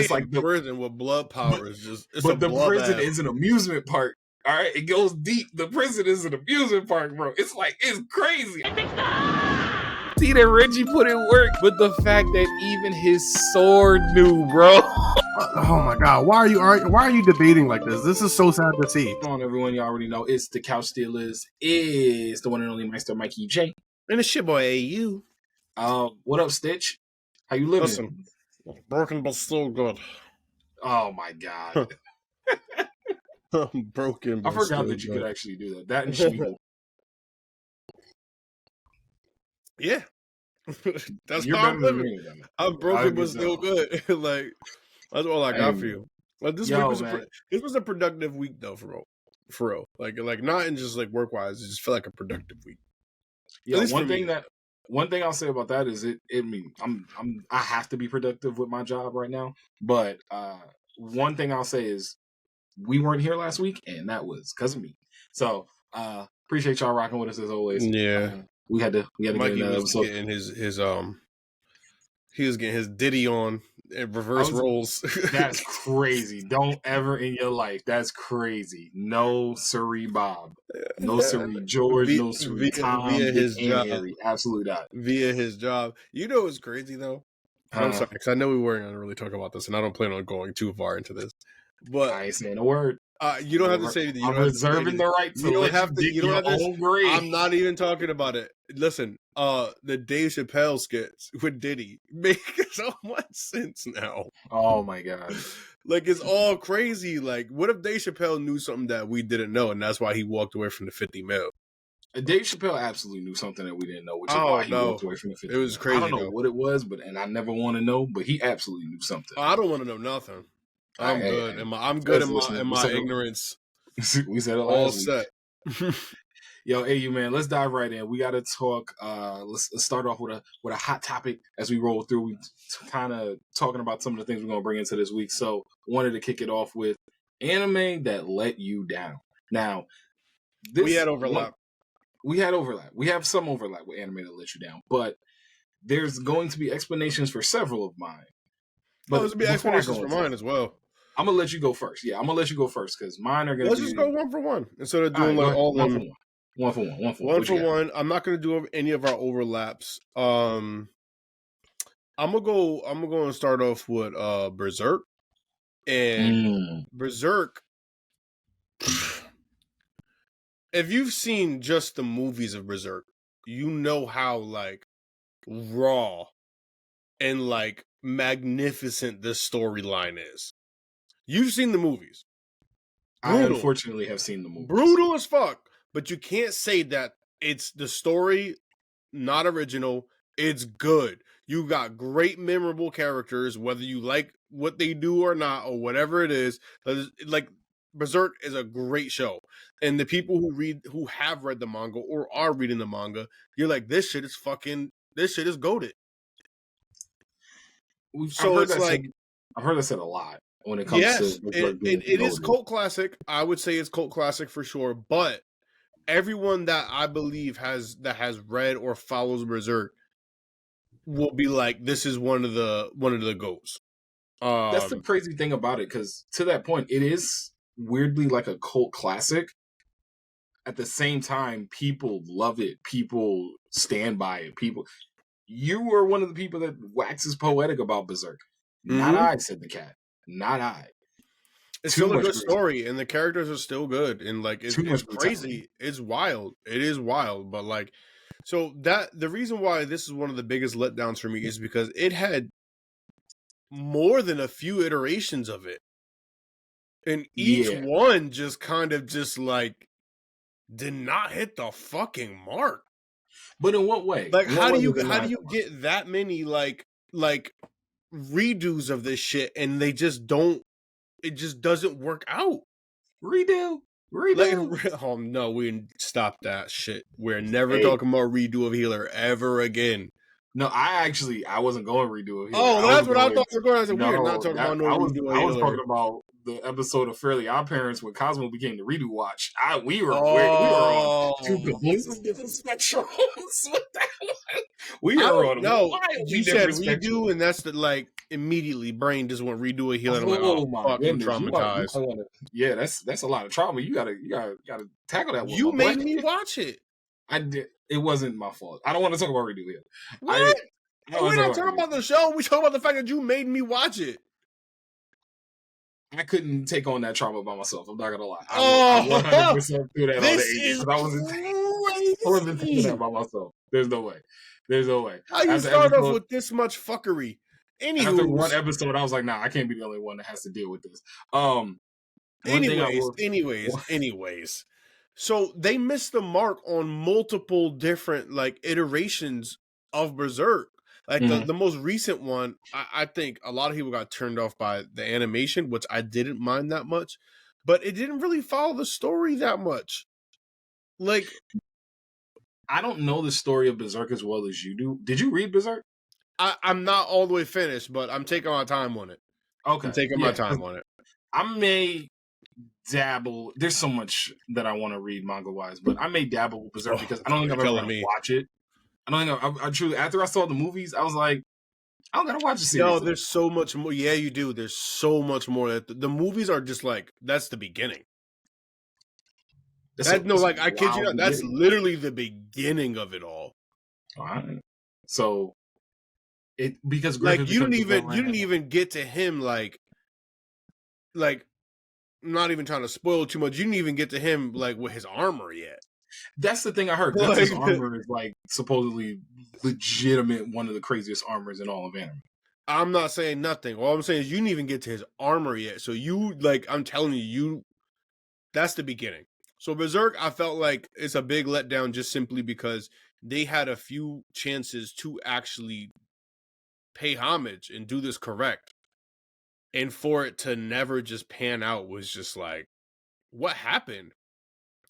They it's like in prison with blood power is just it's a but the prison bloodbath. is an amusement park. All right, it goes deep. The prison is an amusement park, bro. It's like it's crazy. See that Reggie put in work, but the fact that even his sword knew, bro. Oh my god, why are you debating like this? This is so sad to see. Come on, everyone, you already know it's the Couch Stealers. Is the one and only Meister Mikey J. And it's your boy AU. What up, Stitch? How you living? Listen, broken but still good. Oh my god. Broken. I forgot that you could actually do that. That and Shmeagle. Yeah. That's You're how I'm better than living. me, then. I'm broken but still good. Like, that's all I got for you. Like, this week was a productive week though, for real. Like not in just like work wise. It just felt like a productive week. Yeah, one thing I'll say about that is I have to be productive with my job right now. But one thing I'll say is we weren't here last week, and that was because of me. So appreciate y'all rocking with us as always. Yeah, we had to Mikey get was getting he was getting his ditty on in reverse rolls. That's crazy. Don't ever in your life. That's crazy. No siree Bob. No siree George. No siree Tom. Via his job. Harry. Absolutely not. Via his job. You know what's crazy though? I'm sorry, because I know we weren't going to really talk about this, and I don't plan on going too far into this. But I ain't saying a word. You don't have to say anything. I'm reserving the right to let you dig your own grave. I'm not even talking about it. Listen, the Dave Chappelle skits with Diddy make so much sense now. Oh my god! Like it's all crazy. Like, what if Dave Chappelle knew something that we didn't know, and that's why he walked away from the 50 mil? Dave Chappelle absolutely knew something that we didn't know, which is why he walked away from the 50 It was crazy. I don't know what it was, and I never want to know. But he absolutely knew something. I don't want to know nothing. I'm good. I'm good in my ignorance. We said it all last set. Yo, AU man, let's dive right in. We got to talk. Let's start off with a hot topic as we roll through. We kind of talking about some of the things we're gonna bring into this week. So wanted to kick it off with anime that let you down. Now, we had overlap. We have some overlap with anime that let you down, but there's going to be explanations for several of mine. But there's going to be explanations for mine as well. I'm gonna let you go first. Yeah, I'm gonna let you go first because mine are gonna. Let's just go one for one instead of doing all one for one. I'm not gonna do any of our overlaps. I'm gonna go and start off with Berserk. And Berserk, if you've seen just the movies of Berserk, you know how like raw and like magnificent this storyline is. You've seen the movies. Brutal. I unfortunately have seen the movies. Brutal as fuck. But you can't say that it's the story, not original. It's good. You got great, memorable characters, whether you like what they do or not, or whatever it is. Like, Berserk is a great show. And the people who have read the manga or are reading the manga, you're like, this shit is goated. I've heard that said a lot. When it comes to it is cult classic. I would say it's cult classic for sure. But everyone that I believe has read or follows Berserk will be like, this is one of the goats. That's the crazy thing about it, because to that point, it is weirdly like a cult classic. At the same time, people love it. People stand by it. You were one of the people that waxes poetic about Berserk. Not I, said the cat. Not I. It's still a good story, and the characters are still good, and like it's crazy. It's wild. It is wild, but like, so that the reason why this is one of the biggest letdowns for me is because it had more than a few iterations of it, and each one just kind of just like did not hit the fucking mark. But in what way? Like, how do you get that many like redos of this shit, and they just don't? It just doesn't work out. Redo. Like, oh no, we stop that shit. We're never talking about redo of Healer ever again. No, I wasn't going to redo it. Oh, that's what I thought you were going. I said, we're not talking about no redo. I was talking about the episode of Fairly Odd Parents when Cosmo became the redo watch. We were on two completely different spectrums with that one. We were on you said redo, and that's the like immediately brain just went redo a healing. Oh my fuck, goodness, I'm traumatized. Yeah, that's a lot of trauma. You gotta tackle that one. You made me watch it. I did. It wasn't my fault. I don't want to talk about redo here. What? We're not talking about the show. We talking about the fact that you made me watch it. I couldn't take on that trauma by myself. I'm not gonna lie. I 100% threw that on the 80s. I wasn't taking that by myself. There's no way. How you start off with this much fuckery? After one episode, I was like, nah, I can't be the only one that has to deal with this. Anyways. So they missed the mark on multiple different like iterations of Berserk. Like the most recent one, I think a lot of people got turned off by the animation, which I didn't mind that much, but it didn't really follow the story that much. Like, I don't know the story of Berserk as well as you do. Did you read Berserk? I'm not all the way finished, but I'm taking my time on it. Okay. I'm taking my time on it. I may dabble. There's so much that I want to read manga-wise, but I may dabble with Berserk because I don't think I'm ever going to watch it. I don't think I truly, after I saw the movies, I was like, I don't gotta watch the series. No, there's so much more. Yeah, you do. There's so much more. The movies are just like, that's the beginning. I kid you not, that's literally the beginning of it all. All right. So because Griffith, like you didn't even get to him like I'm not even trying to spoil too much. You didn't even get to him like with his armor yet. That's the thing I heard. His armor is like supposedly legitimate, one of the craziest armors in all of anime. I'm not saying nothing. All I'm saying is you didn't even get to his armor yet. So you I'm telling you, that's the beginning. So Berserk, I felt like it's a big letdown just simply because they had a few chances to actually pay homage and do this correct. And for it to never just pan out was just like, what happened?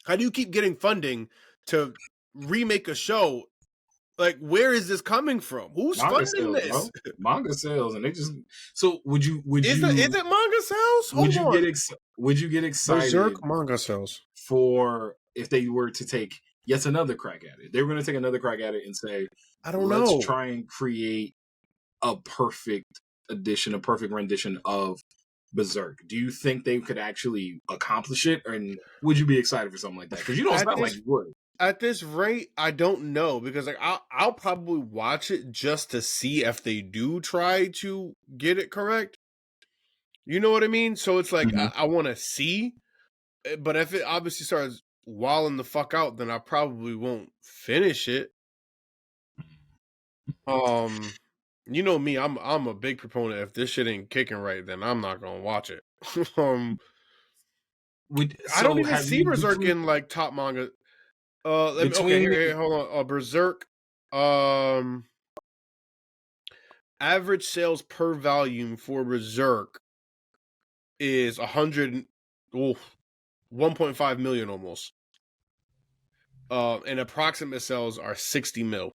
How do you keep getting funding to remake a show? Like, where is this coming from? Who's manga funding this? Bro. Manga sales, and they just. So would you? Is it manga sales? Would you get excited? Berserk manga sales for if they were to take yet another crack at it. They were going to take another crack at it and say, I don't know. Let's try and create a perfect rendition of Berserk. Do you think they could actually accomplish it, and would you be excited for something like that? Because you don't sound like you would. At this rate, I don't know, because like I'll probably watch it just to see if they do try to get it correct. You know what I mean? So it's like I want to see, but if it obviously starts wilding the fuck out, then I probably won't finish it. You know me, I'm a big proponent. If this shit ain't kicking right, then I'm not gonna watch it. I don't even see Berserk in like top manga. Here, hold on. Berserk. Average sales per volume for Berserk is 1.5 million almost. And approximate sales are 60 mil.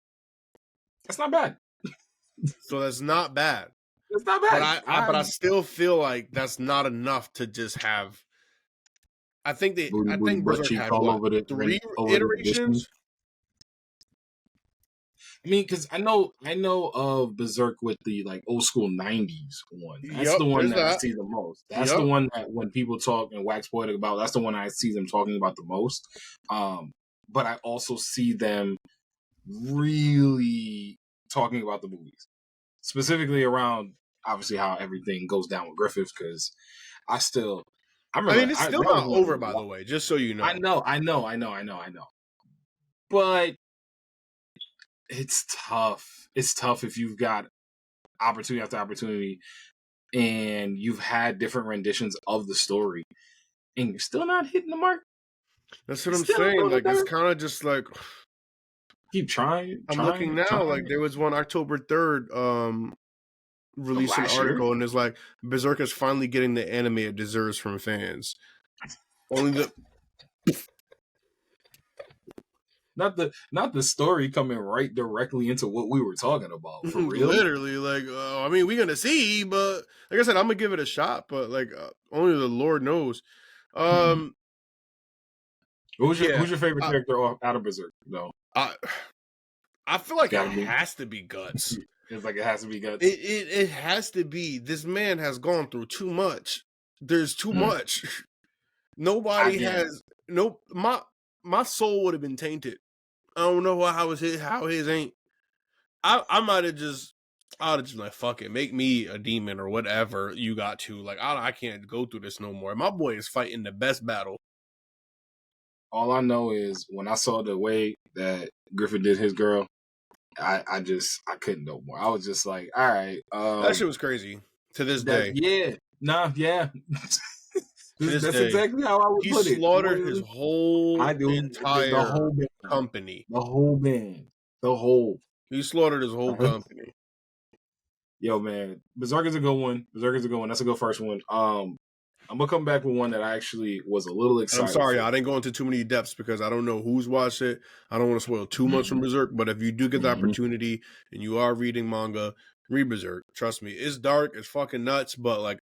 That's not bad. So that's not bad. It's not bad. But I still feel like that's not enough to just have. I think Berserk had three iterations. I mean, because I know of Berserk with the like old school '90s one. That's the one that I see the most. That's the one that when people talk and wax poetic about, that's the one I see them talking about the most. But I also see them really talking about the movies, specifically around obviously how everything goes down with Griffith. Because I mean, it's still not over, by the way, just so you know. I know. But it's tough. It's tough if you've got opportunity after opportunity and you've had different renditions of the story and you're still not hitting the mark. That's what I'm saying. Like, it's kind of just like... Keep trying. I'm looking now. Like, there was one October 3rd released an article, and it's like, Berserk is finally getting the anime it deserves from fans. Only the... not the story coming right directly into what we were talking about. For real, literally. Like, I mean, we're gonna see, but like I said, I'm gonna give it a shot. But like, only the Lord knows. who's your favorite character out of Berserk? No, I feel like it has to be Guts. It's like it has to be Guts. It has to be. This man has gone through too much. There's too much. Nobody has my soul would have been tainted. I don't know how his ain't. I might have just like, fuck it, make me a demon or whatever you got to. Like, I can't go through this no more. My boy is fighting the best battle. All I know is when I saw the way that Griffin did his girl, I couldn't no more. I was just like, all right. That shit was crazy to this day. Yeah. That's exactly how I would put it. He slaughtered his whole entire company. The whole band. He slaughtered his whole company. Yo, man. Berserk is a good one. That's a good first one. I'm going to come back with one that I actually was a little excited I'm sorry, I didn't go into too many depths because I don't know who's watched it. I don't want to spoil too much from Berserk, but if you do get the opportunity and you are reading manga, read Berserk. Trust me. It's dark. It's fucking nuts, but like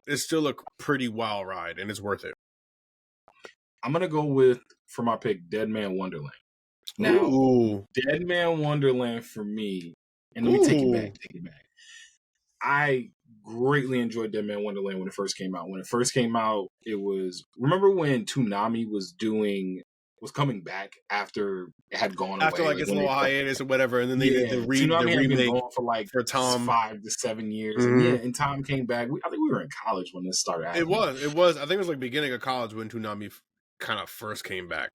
it's still a pretty wild ride, and it's worth it. I'm going to go for my pick, Dead Man Wonderland. Now, Dead Man Wonderland for me, and let me take it back. I greatly enjoyed Dead Man Wonderland when it first came out. When it first came out, it was... Remember when Toonami was coming back after it had gone away? After like its little hiatus or whatever, and then they did the remake for 5 to 7 years. Mm-hmm. And Tom came back. I think we were in college when this started happening. It was. I think it was like beginning of college when Toonami kind of first came back.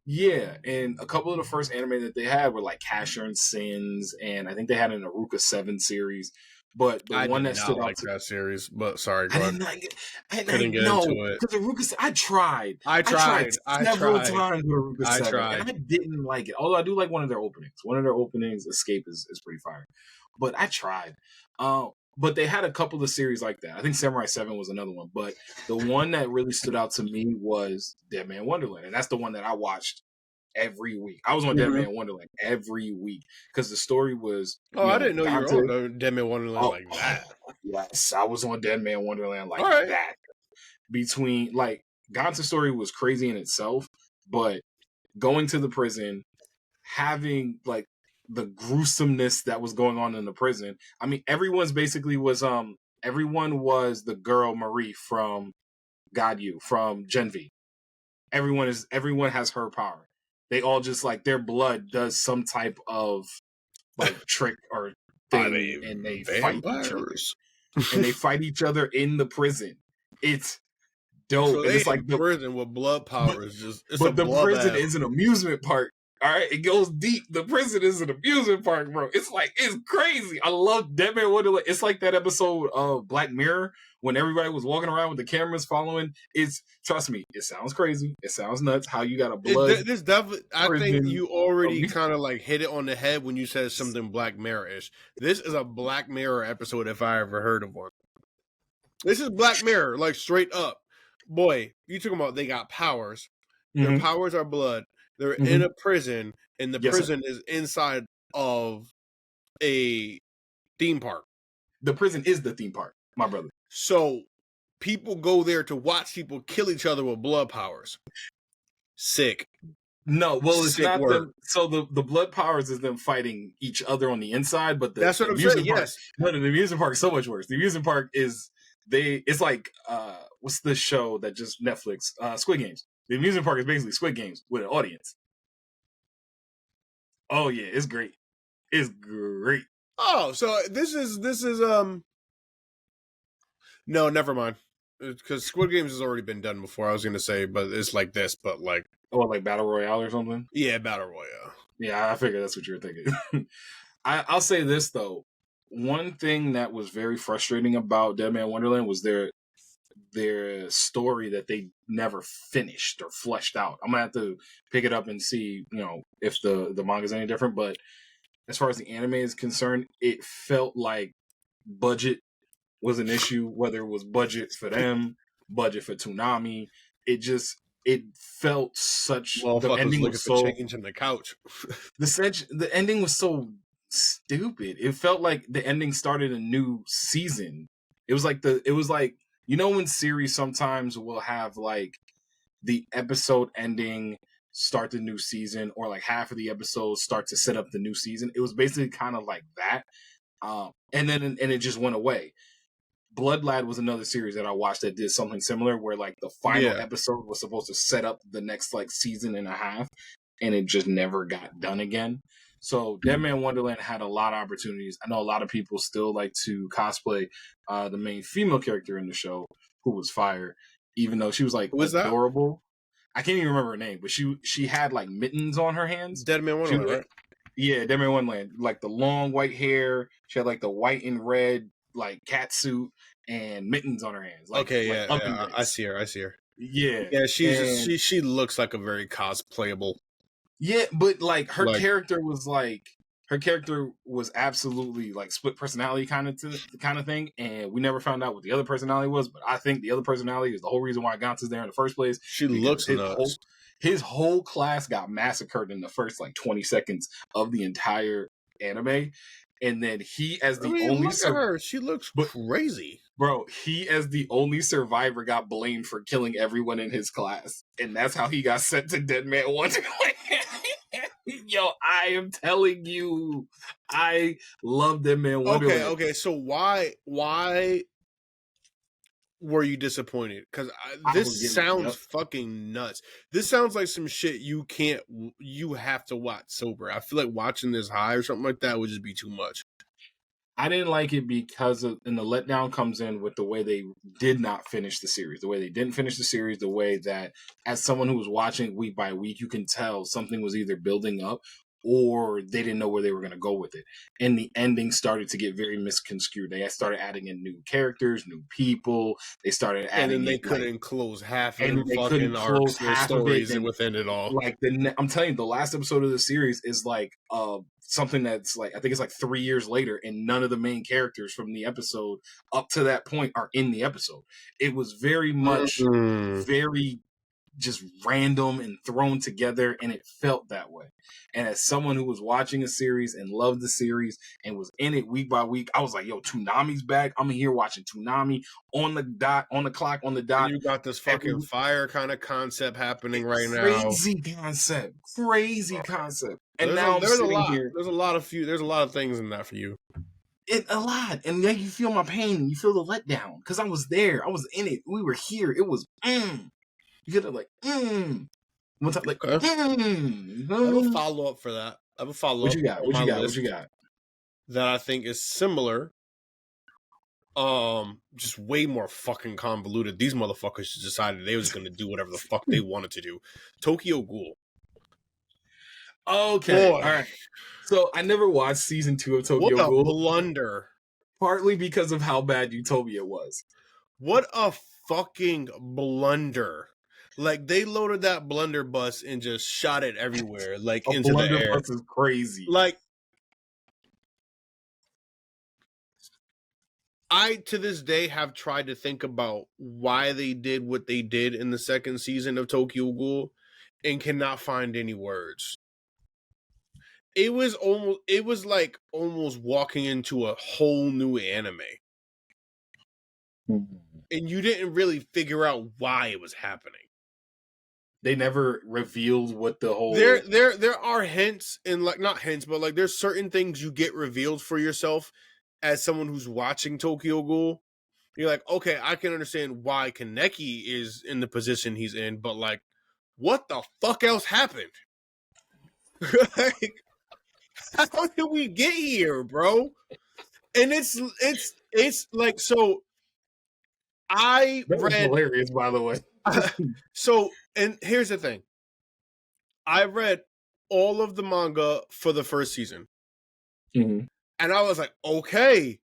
Yeah, and a couple of the first anime that they had were like Casher and Sins, and I think they had an Aruka 7 series. But the one that stood out to that series, but sorry, I didn't like it. I couldn't get into it because Aruka. I tried several times with Aruka 7, and I didn't like it. Although I do like one of their openings. Escape is pretty fire, but I tried. But they had a couple of series like that. I think Samurai 7 was another one. But the one that really stood out to me was Dead Man Wonderland, and that's the one that I watched every week. I was on Dead Man Wonderland every week because the story was... I didn't know you were on Dead Man Wonderland like that. Yes, I was on Dead Man Wonderland like that. Between, like, Ganta's story was crazy in itself, but going to the prison, having, like, the gruesomeness that was going on in the prison. I mean, everyone was the girl Marie from Godyu, from Gen V. Everyone has her power. They all just like their blood does some type of like trick or thing, and they fight each other. And they fight each other in the prison. It's dope. So it's like the prison with blood power is just. But the prison is an amusement park. All right, it goes deep. The prison is an amusement park, bro. It's crazy. I love Dead Man Wonderland. It's like that episode of Black Mirror when everybody was walking around with the cameras following. Trust me, it sounds crazy. It sounds nuts how you got a blood. This definitely, I think you already kind of like hit it on the head when you said something Black Mirror-ish. This is a Black Mirror episode if I ever heard of one. This is Black Mirror, like straight up. Boy, you talking about they got powers. Their powers are blood. They're in a prison, and the prison is inside of a theme park. The prison is the theme park, my brother. So people go there to watch people kill each other with blood powers. Sick. No, well, it's not them. So the blood powers is them fighting each other on the inside, but that's what I'm saying. Yes. No, the amusement park is so much worse. The amusement park is it's like what's the show that just Netflix? Squid Games. The amusement park is basically Squid Games with an audience. Oh yeah, it's great. It's great. Oh, so this is no, never mind. Because Squid Games has already been done before. I was gonna say, but it's like this, but like like Battle Royale or something. Yeah, Battle Royale. Yeah, I figured that's what you were thinking. I'll say this though. One thing that was very frustrating about Dead Man Wonderland was their story that they never finished or fleshed out. I'm gonna have to pick it up and see, if the manga's any different. But as far as the anime is concerned, it felt like budget was an issue, whether it was budget for them, budget for Toonami. It it felt such. The Motherfuckers ending looking was for so. change in the couch. The ending was so stupid. It felt like the ending started a new season. It was like when series sometimes will have like the episode ending start the new season, or like half of the episodes start to set up the new season. It was basically kind of like that, and it just went away. Blood Lad was another series that I watched that did something similar, where like the final episode was supposed to set up the next like season and a half, and it just never got done again. So Dead Man Wonderland had a lot of opportunities. I know a lot of people still like to cosplay the main female character in the show, who was fire, even though she was like adorable. I can't even remember her name, but she had like mittens on her hands. Dead Man Wonderland, right? Yeah, Dead Man Wonderland. Like the long white hair. She had like the white and red like cat suit and mittens on her hands. Like, okay, I see her. Yeah, she looks like a very cosplayable. Yeah, but like her character was absolutely like split personality kind of thing, and we never found out what the other personality was. But I think the other personality is the whole reason why Gantz is there in the first place. She looks nuts. His whole class got massacred in the first like 20 seconds of the entire anime, and then he as the only look at her. She looks crazy. Bro, he as the only survivor got blamed for killing everyone in his class, and that's how he got sent to Dead Man Wonderland. Yo, I am telling you, I love Dead Man Wonderland. Okay. So why were you disappointed? Because this sounds fucking nuts. This sounds like some shit you have to watch sober. I feel like watching this high or something like that would just be too much. I didn't like it because and the letdown comes in with the way they did not finish the series. The way they didn't finish the series, the way that as someone who was watching week by week, you can tell something was either building up or they didn't know where they were going to go with it. And the ending started to get very misconstrued. They started adding in new characters, new people. They started adding, and then they couldn't close half of the fucking arcs, their stories within it all. Like I'm telling you, the last episode of the series is like something that's like, I think it's like 3 years later, and none of the main characters from the episode up to that point are in the episode. It was very much very just random and thrown together, and it felt that way. And as someone who was watching a series and loved the series and was in it week by week, I was like, yo, Toonami's back. I'm here watching Toonami on the dot, on the clock, on the dot. And you got this fucking fire kind of concept happening right now. Crazy concept. And now there's a lot of things in that for you. A lot. And then you feel my pain. You feel the letdown. Because I was there. I was in it. We were here. It was You get it like, One time, like, I have a follow up for that. I have a follow up. What you got? That I think is similar. Just way more fucking convoluted. These motherfuckers just decided they was gonna do whatever the fuck they wanted to do. Tokyo Ghoul. Okay, all right. So I never watched season 2 of Tokyo Ghoul. What a blunder! Partly because of how bad Utopia was. What a fucking blunder! Like, they loaded that blunderbuss and just shot it everywhere, like, into the air. Blunderbuss is crazy. Like, I, to this day, have tried to think about why they did what they did in the second season of Tokyo Ghoul and cannot find any words. It was like almost walking into a whole new anime. And you didn't really figure out why it was happening. They never revealed what the whole... There are hints, and like, not hints, but like there's certain things you get revealed for yourself as someone who's watching Tokyo Ghoul. You're like, okay, I can understand why Kaneki is in the position he's in, but like, what the fuck else happened? Like, how did we get here, bro? And it's like, so I read... hilarious, by the way. So, and here's the thing. I read all of the manga for the first season. Mm-hmm. And I was like, okay,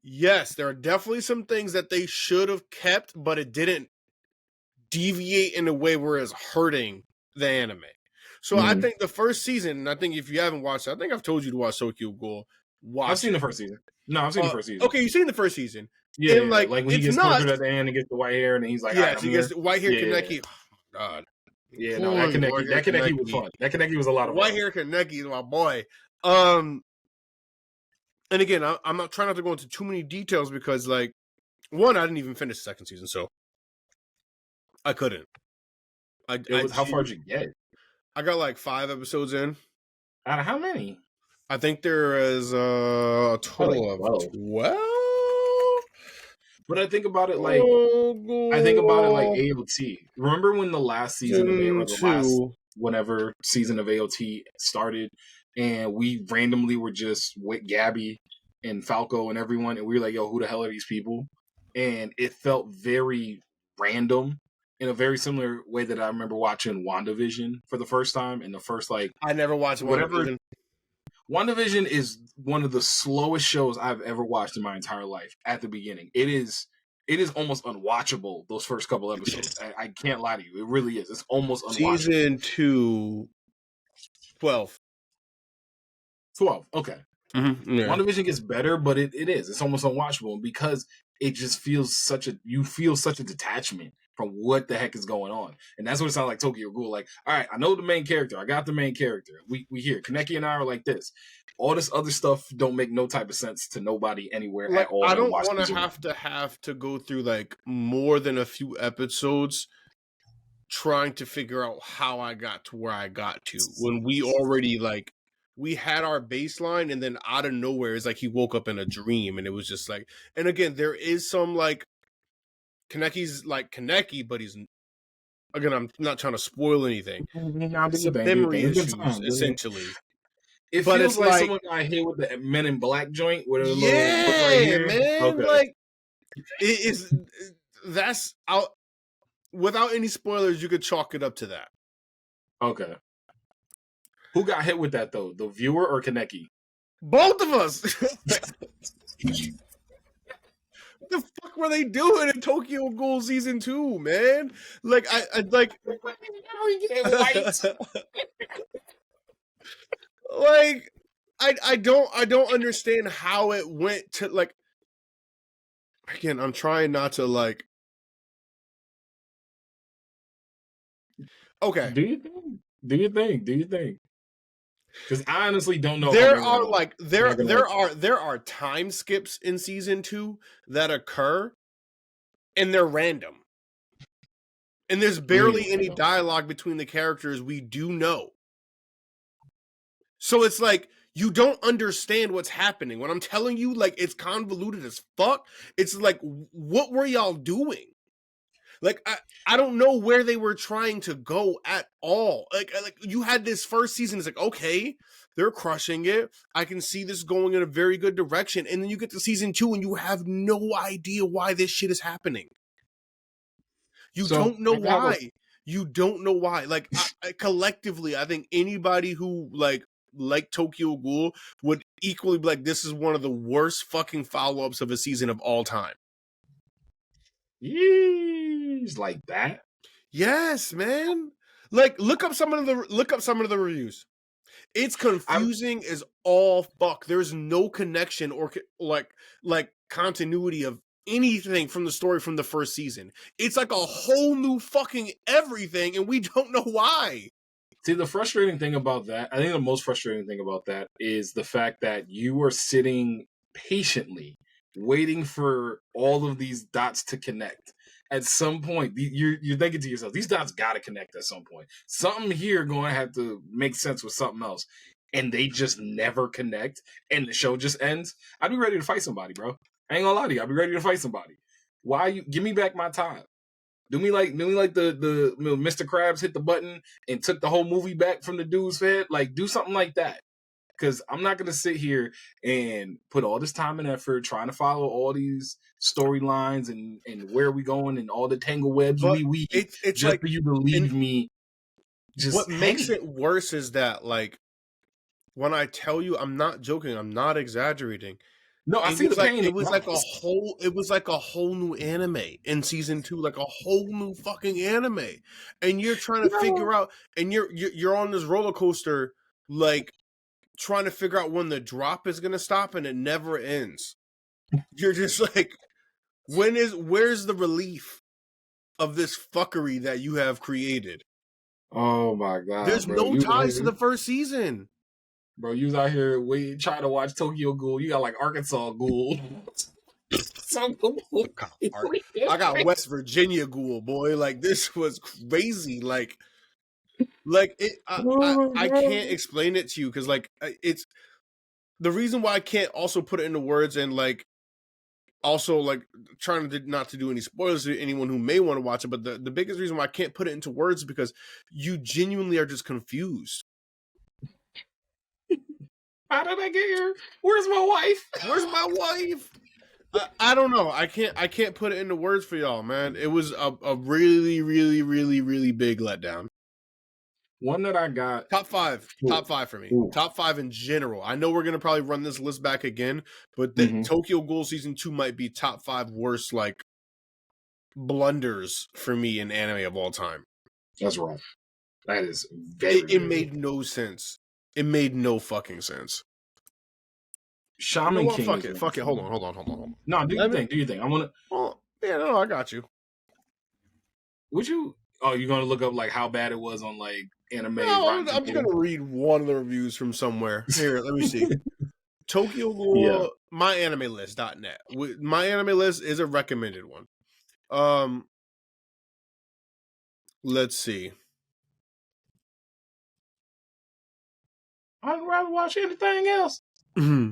yes, there are definitely some things that they should have kept, but it didn't deviate in a way where it's hurting the anime. So I think the first season, and I think if you haven't watched it, I think I've told you to watch Tokyo Ghoul. I've seen the first season. No, I've seen the first season. Okay, you've seen the first season. Yeah, and like when he gets tortured at the end and gets the white hair, and he's like, yeah, he gets the white hair Kaneki. Oh, God. Yeah, no, that Kaneki was fun. That Kaneki was a lot of fun. White hair Kaneki is my boy. And again, I'm not trying not to go into too many details because, like, one, I didn't even finish the second season, so I couldn't. How far did you get? I got like 5 episodes in. Out of how many? I think there is a total of 12. But I think about it like AOT. Remember when the last season whenever season of AOT started, and we randomly were just with Gabby and Falco and everyone, and we were like, "Yo, who the hell are these people?" And it felt very random in a very similar way that I remember watching WandaVision for the first time. In the first I never watched WandaVision. WandaVision is one of the slowest shows I've ever watched in my entire life. At the beginning, it is almost unwatchable. Those first couple episodes, I can't lie to you, it really is. It's almost unwatchable. Season 2, 12. Okay. Mm-hmm. Yeah. WandaVision gets better, but it's almost unwatchable because it just feels you feel such a detachment from what the heck is going on. And that's what it sounds like Tokyo Ghoul. Like, all right, I know the main character. I got the main character. We here. Kaneki and I are like this. All this other stuff don't make no type of sense to nobody anywhere at all. I don't want to have to go through like more than a few episodes trying to figure out how I got to where I got to when we already we had our baseline, and then out of nowhere, it's like he woke up in a dream, and it was just like. And again, there is some like Kaneki's like Kaneki, but he's again. I'm not trying to spoil anything. Some memory issues, essentially. It feels like someone got hit with the Men in Black joint. With a little man. Okay. Like it is. That's out. Without any spoilers, you could chalk it up to that. Okay. Who got hit with that though? The viewer or Kaneki? Both of us. What the fuck were they doing in Tokyo Ghoul season 2, man? Like I like. Like I don't understand how it went to like. Again, I'm trying not to like. Okay. Do you think? Because I honestly don't know. There are time skips in season 2 that occur, and they're random. And there's barely any dialogue between the characters we do know. So it's like you don't understand what's happening. When I'm telling you, like, it's convoluted as fuck, it's like, what were y'all doing? Like, I don't know where they were trying to go at all. Like you had this first season, it's like, okay, they're crushing it. I can see this going in a very good direction. And then you get to season 2 and you have no idea why this shit is happening. You don't know why. You don't know why. Like, collectively, I think anybody who, like Tokyo Ghoul would equally be like, this is one of the worst fucking follow-ups of a season of all time. Yeesh, like that? Yes, man. Like, look up some of the reviews. It's confusing as all fuck. There's no connection or like continuity of anything from the story from the first season. It's like a whole new fucking everything, and we don't know why. See, the frustrating thing about that, I think the most frustrating thing about that is the fact that you are sitting patiently waiting for all of these dots to connect. At some point, you're thinking to yourself, these dots got to connect at some point. Something here going to have to make sense with something else. And they just never connect, and the show just ends. I'd be ready to fight somebody, bro. I ain't gonna lie to you. I'd be ready to fight somebody. Why you give me back my time? Do me like the Mr. Krabs hit the button and took the whole movie back from the dude's head. Like, do something like that. Because I'm not going to sit here and put all this time and effort trying to follow all these storylines and where are we going and all the tangle webs we it's just like, for you to leave me. Just what makes it worse is that, like, when I tell you, I'm not joking, I'm not exaggerating. No, I see the pain. It was like a whole new anime in season 2, like a whole new fucking anime, and you're trying to figure out, and you're on this roller coaster, like, trying to figure out when the drop is gonna stop, and it never ends. You're just like, where's the relief of this fuckery that you have created? Oh my god! There's no ties to the first season. Bro, you was out here trying to watch Tokyo Ghoul. You got like Arkansas Ghoul. I got West Virginia Ghoul, boy. Like, this was crazy. Like it. I can't explain it to you because like it's the reason why I can't also put it into words and like also like trying to not to do any spoilers to anyone who may want to watch it. But the biggest reason why I can't put it into words is because you genuinely are just confused. How did I get here? Where's my wife? Where's my wife? I don't know. I can't put it into words for y'all, man. It was a really, really, really, really big letdown. One that I got top five for me. Ooh. Top 5 in general. I know we're gonna probably run this list back again, but the Tokyo Ghoul season 2 might be top 5 worst like blunders for me in anime of all time. That's wrong. That is very. It made no sense. It made no fucking sense. Shaman King. Fuck it. Hold on. No, do your thing. I want to. Oh, yeah, no, I got you. Would you? Oh, you're gonna look up like how bad it was on like anime? No, I'm gonna read one of the reviews from somewhere. Here, let me see. Tokyo Ghoul, myanimelist.net. My anime list is a recommended one. Let's see. I'd rather watch anything else. Mm-hmm.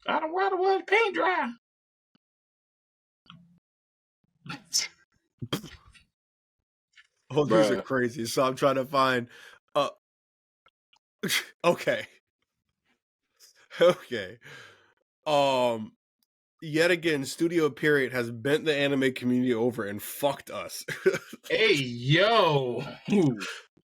I'd rather watch paint dry. Oh, these are crazy. So I'm trying to find. Okay. Yet again, Studio Period has bent the anime community over and fucked us. Hey, yo.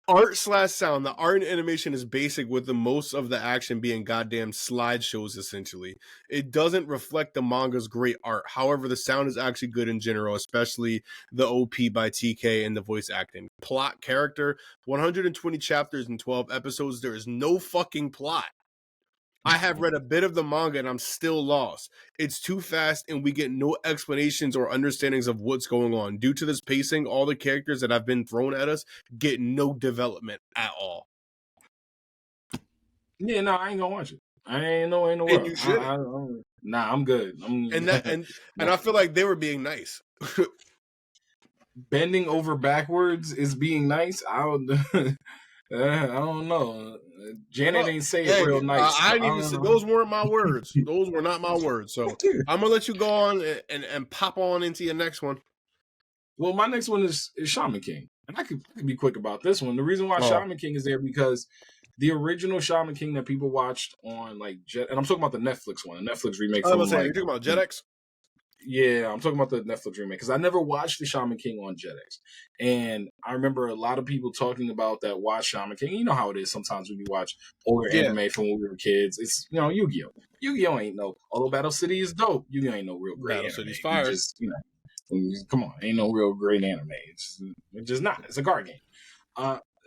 Art/sound. The art and animation is basic with the most of the action being goddamn slideshows, essentially. It doesn't reflect the manga's great art. However, the sound is actually good in general, especially the OP by TK and the voice acting. Plot, character, 120 chapters and 12 episodes. There is no fucking plot. I have read a bit of the manga and I'm still lost. It's too fast and we get no explanations or understandings of what's going on. Due to this pacing, all the characters that have been thrown at us get no development at all. Yeah, no, I ain't gonna watch it. I ain't no way. You should. Nah, I'm good. And I feel like they were being nice. Bending over backwards is being nice. I don't know. Janet ain't say it real nice. I didn't even say those weren't my words. Those were not my words. So I'm gonna let you go on and pop on into your next one. Well, my next one is Shaman King, and I could be quick about this one. The reason why Shaman King is there because the original Shaman King that people watched on like and I'm talking about the Netflix one, the Netflix remake. You're talking about Jetix? Yeah, I'm talking about the Netflix remake because I never watched the Shaman King on Jetix, and I remember a lot of people talking about that watch Shaman King. You know how it is sometimes when you watch older anime from when we were kids. It's Yu-Gi-Oh. Yu-Gi-Oh ain't although Battle City is dope. Yu-Gi-Oh ain't no real great. Battle City's fire. Come on, ain't no real great anime. It's just not. It's a card game.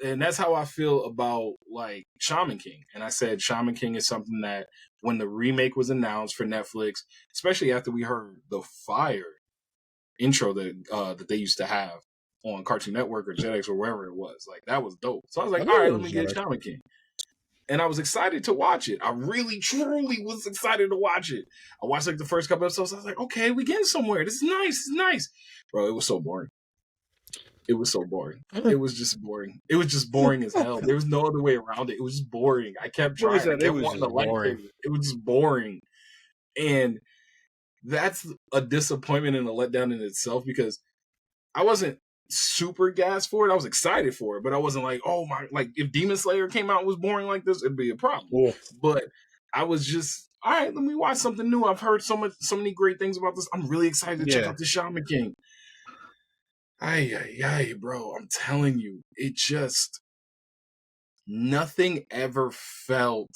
And that's how I feel about like Shaman King. And I said Shaman King is something that when the remake was announced for Netflix, especially after we heard the fire intro that they used to have on Cartoon Network or Jetix or wherever it was, like that was dope. So I was like, all right, let me get Shaman King. And I was excited to watch it. I really, truly was excited to watch it. I watched like the first couple episodes. I was like, okay, we getting somewhere. This is nice. It's nice. Bro, it was so boring. It was so boring. It was just boring. It was just boring as hell. There was no other way around it. It was just boring. I kept trying. It was just boring. And that's a disappointment and a letdown in itself because I wasn't super gassed for it. I was excited for it, but I wasn't like, oh my, like if Demon Slayer came out and was boring like this, it'd be a problem. Yeah. But I was just, all right, let me watch something new. I've heard so many great things about this. I'm really excited to check out the Shaman King. Bro, I'm telling you, it just, nothing ever felt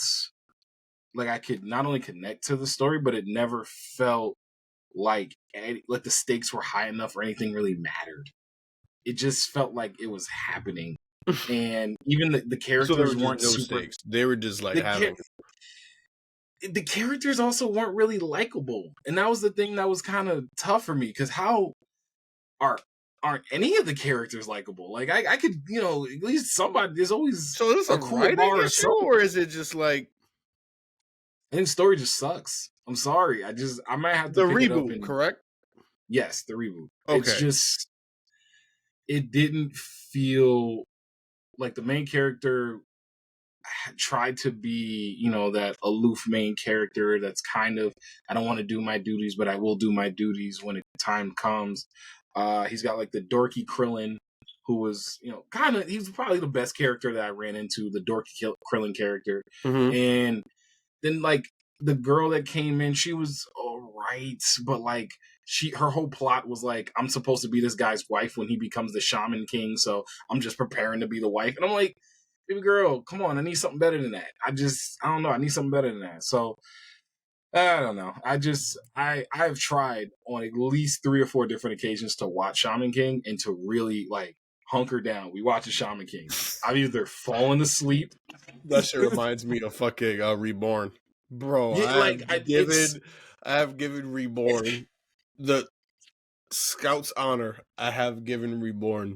like I could not only connect to the story, but it never felt like the stakes were high enough or anything really mattered. It just felt like it was happening. And even the characters weren't super stakes. They were just like having... The characters also weren't really likable. And that was the thing that was kind of tough for me, because how are aren't any of the characters likable. Like I could, at least somebody. There's always so is this a cool writing bar issue, or is it just like and the story just sucks? I'm sorry. I might have to the pick reboot, it up correct? Yes, the reboot. Okay. It's just it didn't feel like the main character tried to be, that aloof main character that's kind of, I don't want to do my duties, but I will do my duties when time comes. He's got like the dorky Krillin, who was, he's probably the best character that I ran into, the dorky Krillin character. Mm-hmm. And then like the girl that came in, she was all right, but like her whole plot was like, I'm supposed to be this guy's wife when he becomes the Shaman King, so I'm just preparing to be the wife. And I'm like, baby girl, come on, I need something better than that. I don't know, I need something better than that. So I don't know. I've tried on at least 3 or 4 different occasions to watch Shaman King and to really like hunker down. We watch a Shaman King. I've either fallen asleep. That shit reminds me of fucking Reborn, bro. Yeah, I have given Reborn the Scout's honor. I have given Reborn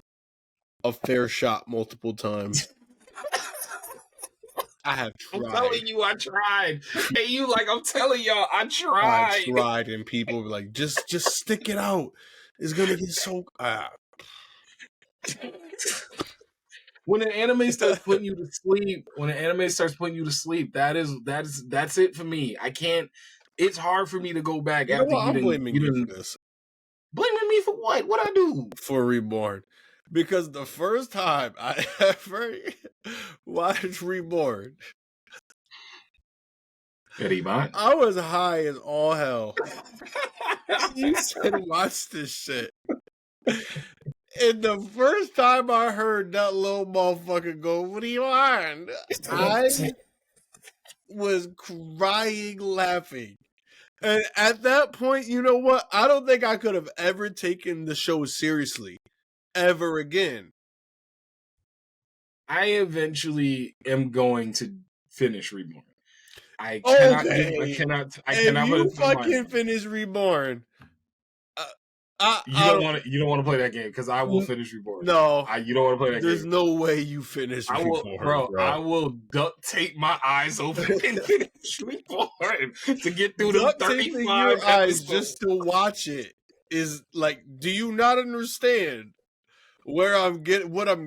a fair shot multiple times. I have tried. I'm telling you, I tried. Hey, I'm telling y'all, I tried. I tried, and people were like, just stick it out. It's gonna get so. When an anime starts putting you to sleep, that's it for me. I can't. It's hard for me to go back after I'm blaming you for this. Blaming me for what? What I do? For Reborn. Because the first time I ever watched Reborn, I was high as all hell. You said watch this shit. And the first time I heard that little motherfucker go, what do you want? I was crying laughing. And at that point, you know what? I don't think I could have ever taken the show seriously. Ever again. I eventually am going to finish Reborn. I cannot. If you fucking finish Reborn, you don't want to play that game because I will finish Reborn. No, you don't want to play that game. There's no way you finish Reborn, bro. I will duct tape my eyes open and finish Reborn to get through the 35 eyes just to watch it. Is like, do you not understand what I'm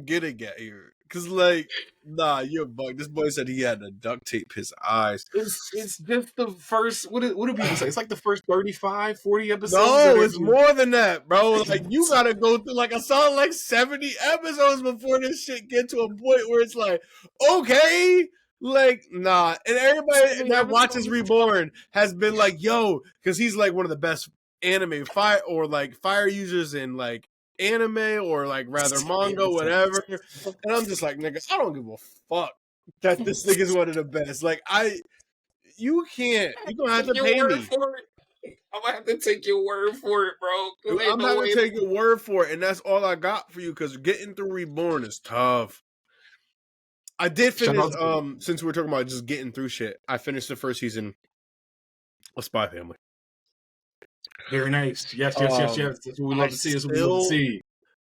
getting at here? Because like, nah, you're a bug. This boy said he had to duct tape his eyes. It's just the first. What do people say? It's like the first 35, 40 episodes. No, it's more than that, bro. Like you gotta go through like 70 episodes before this shit get to a point where it's like, okay. Like, nah. And everybody that watches Reborn has been like, yo, because he's like one of the best anime fire users in like anime or like rather manga, whatever. And I'm just like, nigga, I don't give a fuck that this nigga's one of the best. Like, you gonna have to pay me. I'm gonna have to take your word for it, bro. I'm not gonna take your word for it, and that's all I got for you. Because getting through Reborn is tough. I did finish. Since we're talking about just getting through shit, I finished the first season of Spy Family. Very nice. Yes. That's what we love to see. That's what we love to see.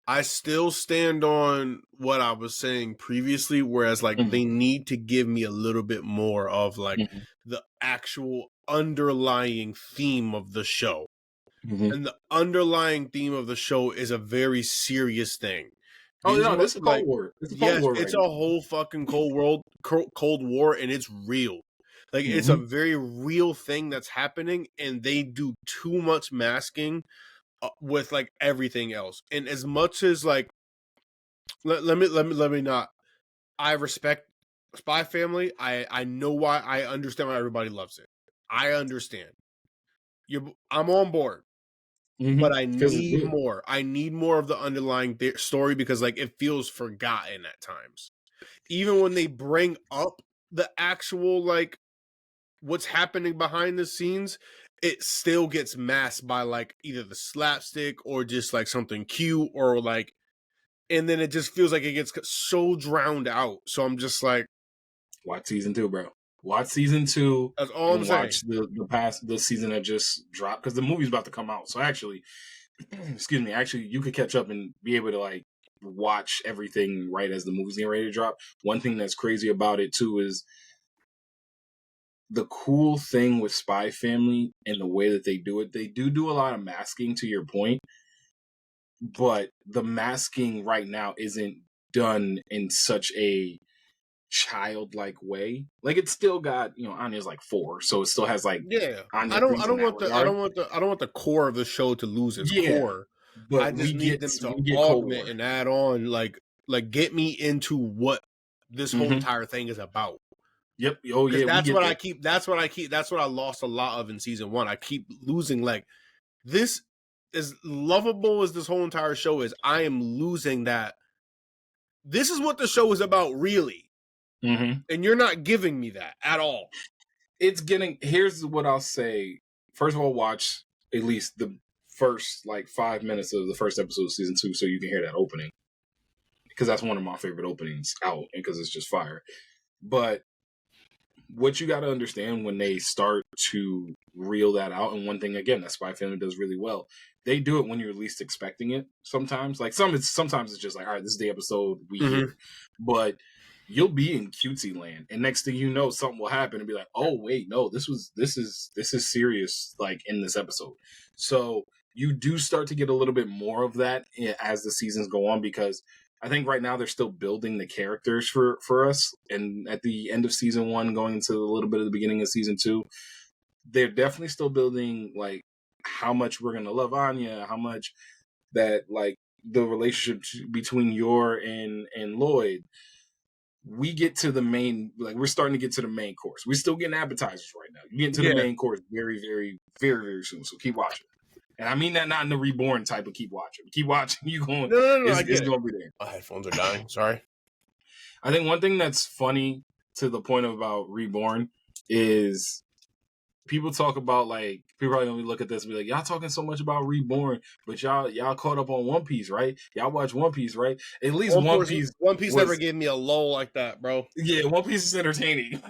I still stand on what I was saying previously, whereas like they need to give me a little bit more of like the actual underlying theme of the show. And the underlying theme of the show is a very serious thing. This is a Cold War. It's a whole fucking Cold War, and it's real. Like, it's a very real thing that's happening, and they do too much masking with, like, everything else. And as much as, like, let me not. I respect Spy Family. I know why. I understand why everybody loves it. I understand. I'm on board. But I need more. I need more of the underlying story because, like, it feels forgotten at times. Even when they bring up the actual, like, what's happening behind the scenes, it still gets masked by like either the slapstick or just like something cute or like, and then it just feels like it gets so drowned out. So I'm just like, watch season 2, bro. Watch season 2. That's all I'm saying. Watch the season that just dropped because the movie's about to come out. So actually, excuse me, actually, you could catch up and be able to like watch everything right as the movie's getting ready to drop. One thing that's crazy about it too is the cool thing with Spy Family and the way that they do it. They do a lot of masking, to your point, but the masking right now isn't done in such a childlike way. Like, it's still got, you know, Anya's like 4, so it still has like Anya I don't want the core of the show to lose its core. But I just need them to augment and add on, like get me into what this whole entire thing is about. Yep. Oh yeah. That's what I keep. That's what I lost a lot of in season 1. I keep losing. Like, this, as lovable as this whole entire show is, I am losing that. This is what the show is about, really. Mm-hmm. And you're not giving me that at all. It's getting. Here's what I'll say. First of all, watch at least the first like 5 minutes of the first episode of season 2, so you can hear that opening, because that's one of my favorite openings out, and because it's just fire. But what you got to understand when they start to reel that out, and one thing again that Spy Family does really well, they do it when you're least expecting it. Sometimes, like sometimes it's just like, all right, this is the episode we hear, but you'll be in cutesy land, and next thing you know, something will happen and be like, oh wait, no, this is serious, like in this episode. So you do start to get a little bit more of that as the seasons go on, because I think right now they're still building the characters for us. And at the end of season 1, going into a little bit of the beginning of season 2, they're definitely still building like how much we're going to love Anya, how much that like the relationship between Yor and Lloyd. We get to the main, like we're starting to get to the main course. We're still getting appetizers right now. You get into the main course very, very, very, very soon. So keep watching. And I mean that not in the Reborn type of keep watching. Keep watching. You going? No. It's going to be there. My headphones are dying. Sorry. I think one thing that's funny to the point about Reborn is people talk about, like, people probably gonna look at this and be like, y'all talking so much about Reborn, but y'all caught up on One Piece, right? Y'all watch One Piece, right? At least One Piece never gave me a lull like that, bro. Yeah, One Piece is entertaining.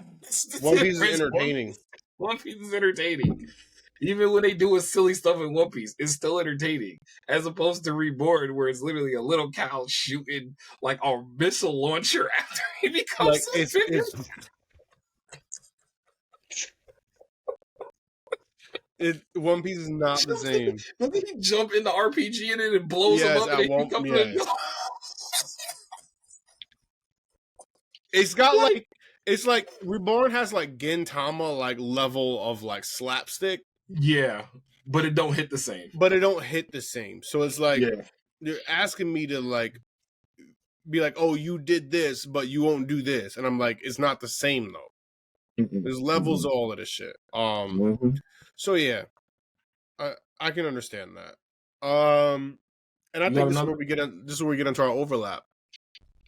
One Piece is entertaining. One Piece is entertaining. Even when they do silly stuff in One Piece, it's still entertaining. As opposed to Reborn, where it's literally a little cow shooting like a missile launcher after he becomes One Piece is not the same. Doesn't he jump in the RPG and it blows him up? And it's got like, it's like Reborn has like Gintama like level of like slapstick. Yeah, but it don't hit the same. So it's like you're asking me to like be like, oh, you did this, but you won't do this, and I'm like, it's not the same though. There's levels of all of this shit. So yeah, I can understand that. And I think this is where we get into our overlap,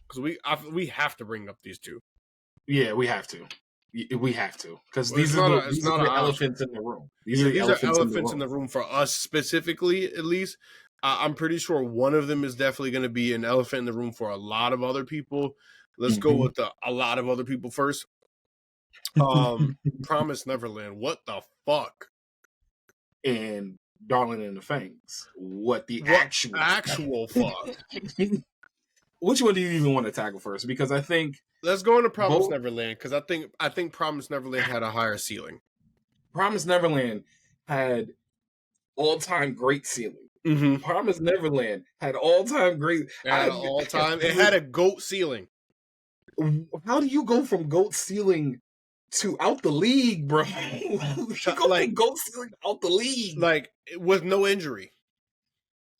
because we have to bring up these two. Yeah, we have to. We have to, because these are the elephants in the room. These are elephants in the room for us specifically, at least. I'm pretty sure one of them is definitely going to be an elephant in the room for a lot of other people. Let's go with a lot of other people first. Promise Neverland. What the fuck? And Darling in the Fangs. What actual fuck? Which one do you even want to tackle first? Because I think let's go into Promise Neverland, because I think Promise Neverland had a higher ceiling. Promise Neverland had all-time great ceiling. Promise Neverland had all-time great. It had a GOAT ceiling. How do you go from GOAT ceiling to out the league, bro? You go like GOAT ceiling out the league, like with no injury.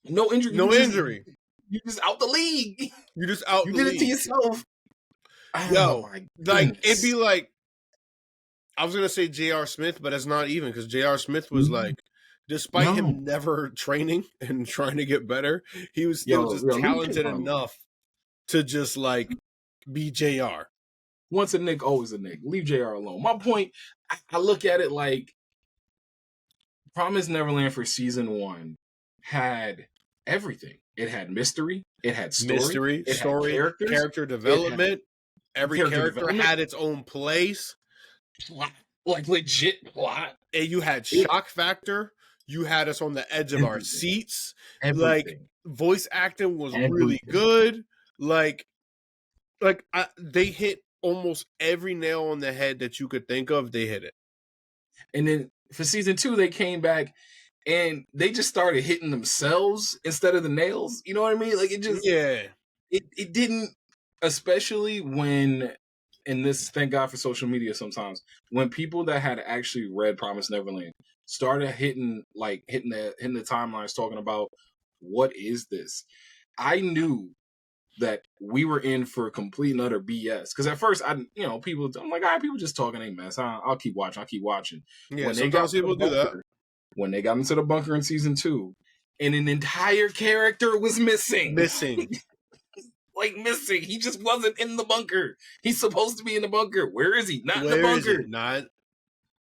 No injury. You're just out the league. You're just out. You did it to yourself. Yo, like it'd be like, I was gonna say J.R. Smith, but it's not even, because J.R. Smith was like, despite him never training and trying to get better, he was still talented enough to just like be J.R. Once a Nick, always a Nick. Leave J.R. alone. My point, I look at it like Promise Neverland for season 1 had everything. It had mystery. It had story. It had character development. Every character had its own place. Plot, like legit plot. And you had shock factor. You had us on the edge of our seats. Everything. Like, voice acting was really good. Like they hit almost every nail on the head that you could think of. They hit it. And then for season 2, they came back and they just started hitting themselves instead of the nails. You know what I mean? Like, it just, it didn't, especially when, and this, thank God for social media sometimes, when people that had actually read Promised Neverland started hitting the timelines talking about, what is this? I knew that we were in for complete and utter BS. Because at first, I'm like, all right, people just talking ain't mess. I'll keep watching. Yeah, when sometimes people do that. When they got into the bunker in season 2, and an entire character was missing. Like, missing. He just wasn't in the bunker. He's supposed to be in the bunker. Where is he? Not in the bunker. Not.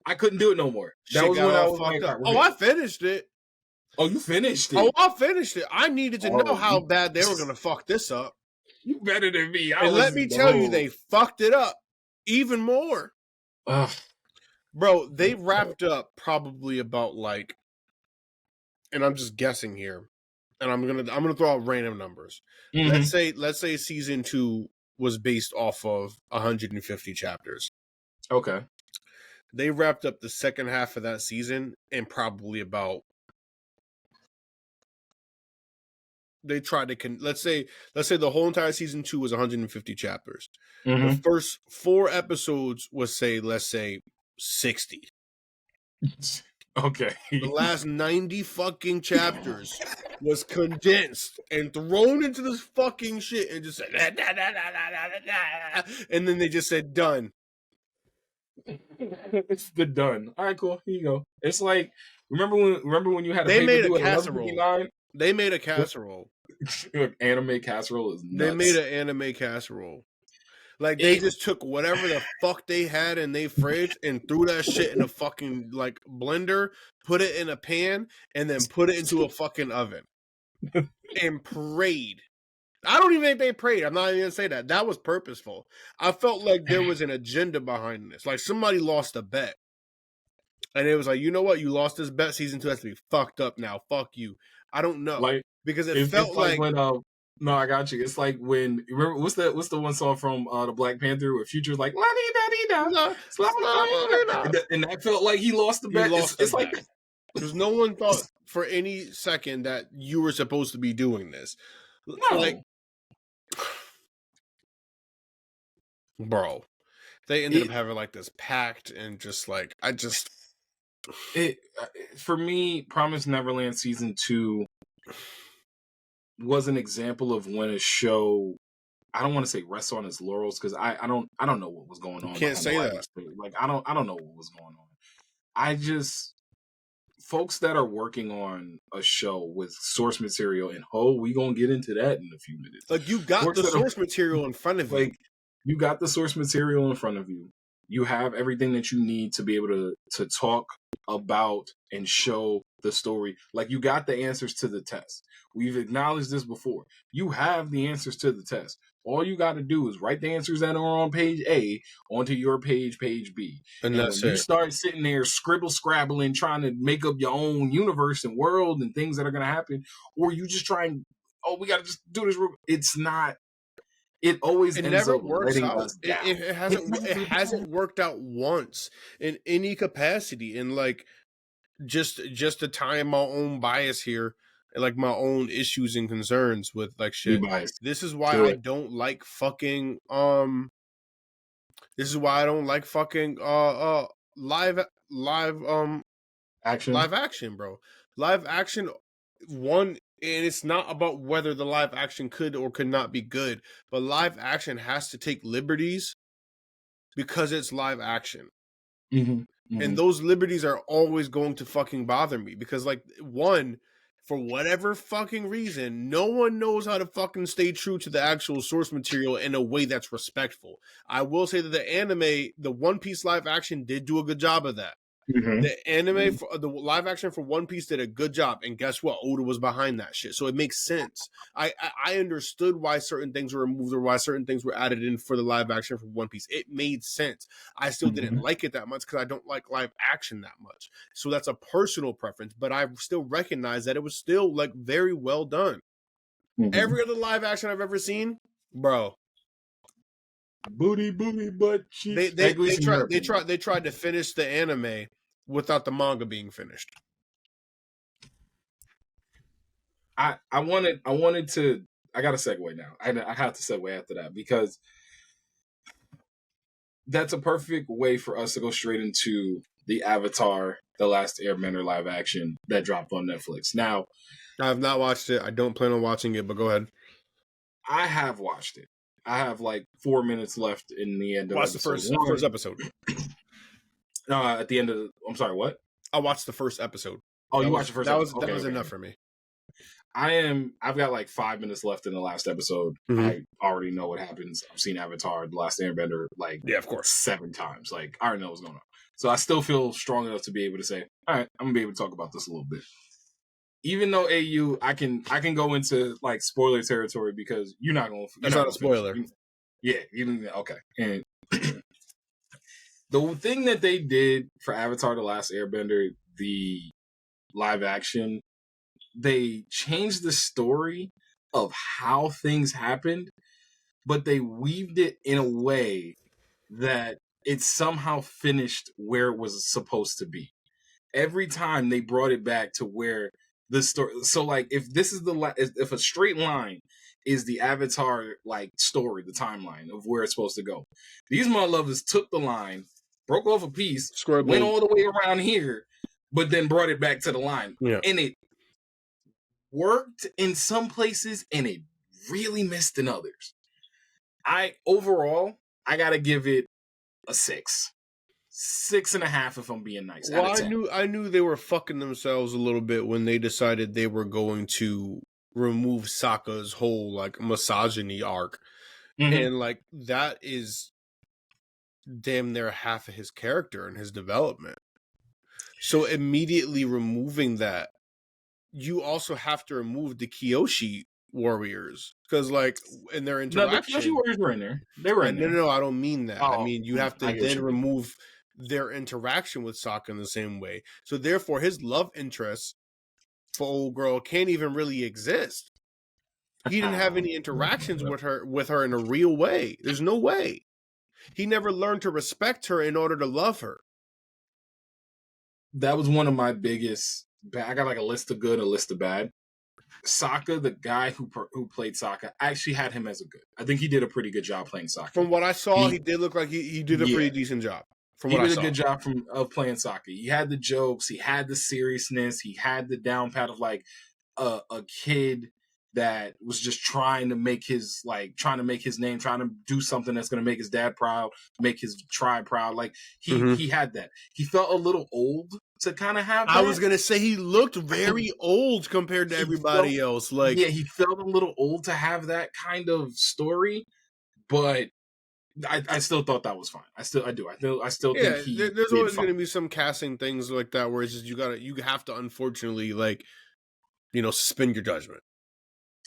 I couldn't do it no more. That was when I was like, up. I finished it. Oh, you finished it? Oh, I finished it. I needed to know how bad they were going to fuck this up. You better than me. Let me tell you, they fucked it up even more. Bro, they wrapped up probably about like, and I'm just guessing here, and I'm gonna throw out random numbers. Mm-hmm. Let's say season 2 was based off of 150 chapters. Okay. They wrapped up the second half of that season in probably about. They tried to let's say the whole entire season 2 was 150 chapters. Mm-hmm. The first 4 episodes was let's say 60. Okay. The last 90 fucking chapters was condensed and thrown into this fucking shit and just said, and then they just said done. It's the done. All right, cool. Here you go. It's like, remember when you had they made a casserole. They made a casserole. Anime casserole is nuts. They made an anime casserole. Like, they just took whatever the fuck they had in their fridge and threw that shit in a fucking, like, blender, put it in a pan, and then put it into a fucking oven. And prayed. I don't even think they prayed. I'm not even going to say that. That was purposeful. I felt like there was an agenda behind this. Like, somebody lost a bet. And it was like, you know what? You lost this bet. Season 2 has to be fucked up now. Fuck you. I don't know. Like, because it felt like when, no, I got you. It's like when, remember, what's the one song from the Black Panther where Future's like, la-dee-da-dee-da, and that felt like he lost the bet. It's like, because no one thought for any second that you were supposed to be doing this. No. Like, bro, they ended up having like this pact and just like, for me, Promised Neverland season 2 was an example of when a show, I don't want to say rests on its laurels because I don't know what was going on. You can't say that. Like, I don't know what was going on. I just, folks that are working on a show with source material, and we gonna get into that in a few minutes. Like, you got the source material in front of you. Like, you got the source material in front of you. You have everything that you need to be able to talk about and show the story. Like, you got the answers to the test. We've acknowledged this before. You have the answers to the test. All you got to do is write the answers that are on page A onto your page B. And that's it. You start sitting there scrabbling, trying to make up your own universe and world and things that are going to happen. Or you just try and, we got to just do this. It's not. It always never works out. It hasn't worked out once in any capacity. And like, just to tie in my own bias here, and like my own issues and concerns with like shit. This is why I don't like fucking This is why I don't like fucking live action, bro. Live action, one, and it's not about whether the live action could or could not be good, but live action has to take liberties because it's live action. Mm-hmm. Mm-hmm. And those liberties are always going to fucking bother me because, like, one, for whatever fucking reason, no one knows how to fucking stay true to the actual source material in a way that's respectful. I will say that the anime, the One Piece live action did do a good job of that. The anime, the live action for One Piece did a good job, and guess what? Oda was behind that shit, so it makes sense. I understood why certain things were removed or why certain things were added in for the live action for One Piece. It made sense. I still didn't like it that much because I don't like live action that much. So that's a personal preference, but I still recognize that it was still like very well done. Every other live action I've ever seen, bro. Booty, butt cheeks. They tried to finish the anime without the manga being finished. I wanted to. I got a segue now. I have to segue after that because that's a perfect way for us to go straight into the Avatar: The Last Airbender live action that dropped on Netflix. Now, I have not watched it. I don't plan on watching it, but go ahead. I have watched it. I have like 4 minutes left in the end of the first episode. At the end of I'm sorry, what? I watched the first episode. Oh, you watched the first episode? That was enough for me. I've got like 5 minutes left in the last episode. I already know what happens. I've seen Avatar: The Last Airbender of course 7 times. Like I already know what's going on. So I still feel strong enough to be able to say, all right, I'm gonna be able to talk about this a little bit. Even though AU, I can go into like spoiler territory because you're not gonna. That's not a spoiler. Okay. And the thing that they did for Avatar: The Last Airbender, the live action, they changed the story of how things happened, but they weaved it in a way that it somehow finished where it was supposed to be. Every time they brought it back to where the story. So like if this is if a straight line is the Avatar like story, the timeline of where it's supposed to go, these motherlovers took the line, broke off a piece, went all the way around here, but then brought it back to the line. Yeah. And it worked in some places and it really missed in others. Overall, I gotta give it a 6. 6.5 if I'm being nice. Well, I knew they were fucking themselves a little bit when they decided they were going to remove Sokka's whole like misogyny arc. And like that is damn near half of his character and his development. So immediately removing that, you also have to remove the Kyoshi warriors because like in their interaction. No, the Kyoshi warriors were in there. They were in there. No, I don't mean that. I mean you have to then remove their interaction with Sokka in the same way. So therefore his love interest for old girl can't even really exist. He didn't have any interactions with her in a real way. There's no way. He never learned to respect her in order to love her. That was one of my biggest I got like a list of good, a list of bad. Sokka, the guy who played Sokka, I actually had him as a good. I think he did a pretty good job playing Sokka. From what I saw, he did look like he did a pretty decent job. He did a good job of playing Sokka. He had the jokes, he had the seriousness, he had the down pat of like a kid that was just trying to make his name, trying to do something that's going to make his dad proud, make his tribe proud. Like he had that. He felt a little old to kind of have that. I was going to say he looked very old compared to everybody else. Like he felt a little old to have that kind of story, but I still thought that was fine. I still think there's always going to be some casting things like that where it's just you have to unfortunately suspend your judgment.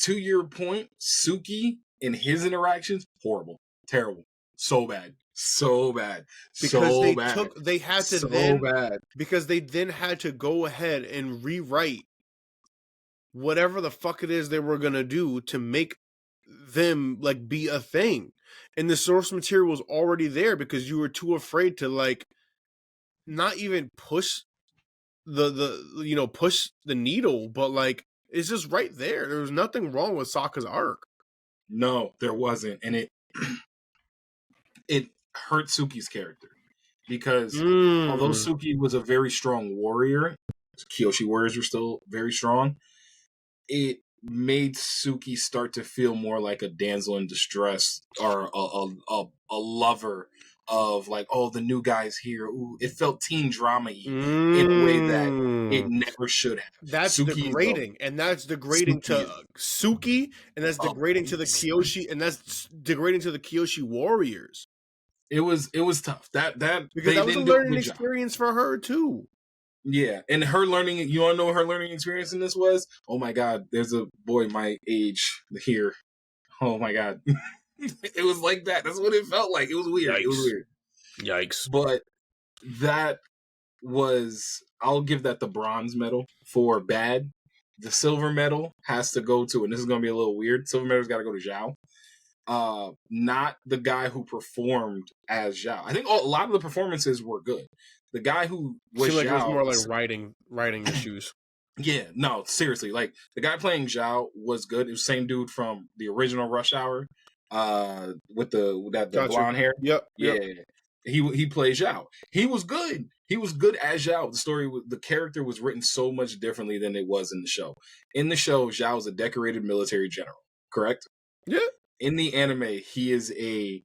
To your point, Suki and his interactions, horrible, terrible, so bad. Because because they then had to go ahead and rewrite whatever the fuck it is they were gonna do to make them like be a thing. And the source material was already there because you were too afraid to like not even push push the needle, but like it's just right there. There was nothing wrong with Sokka's arc. No, there wasn't. And it hurt Suki's character. Because although Suki was a very strong warrior, Kyoshi warriors were still very strong, it made Suki start to feel more like a damsel in distress or a lover of like, oh, the new guy's here. Ooh, it felt teen drama-y in a way that it never should have. That's Suki, degrading, and that's degrading to Suki, and that's degrading to the Kyoshi, and that's degrading to the Kyoshi warriors. It was tough. That because that was a learning experience for her too. Yeah, and her learning. You want to know what her learning experience in this was? Oh my God, there's a boy my age here. Oh my God, it was like that. That's what it felt like. It was weird. Yikes. It was weird. Yikes. But that was. I'll give that the bronze medal for bad. The silver medal has to go to, and this is going to be a little weird. Silver medal's got to go to Zhao. Not the guy who performed as Zhao. I think a lot of the performances were good. The guy who was Zhao, it was more like writing issues. Yeah, no, seriously. Like the guy playing Zhao was good. It was the same dude from the original Rush Hour, with the blonde hair. Yep. Yeah. He plays Zhao. He was good. He was good as Zhao. The character was written so much differently than it was in the show. In the show, Zhao is a decorated military general, correct? Yeah. In the anime, he is a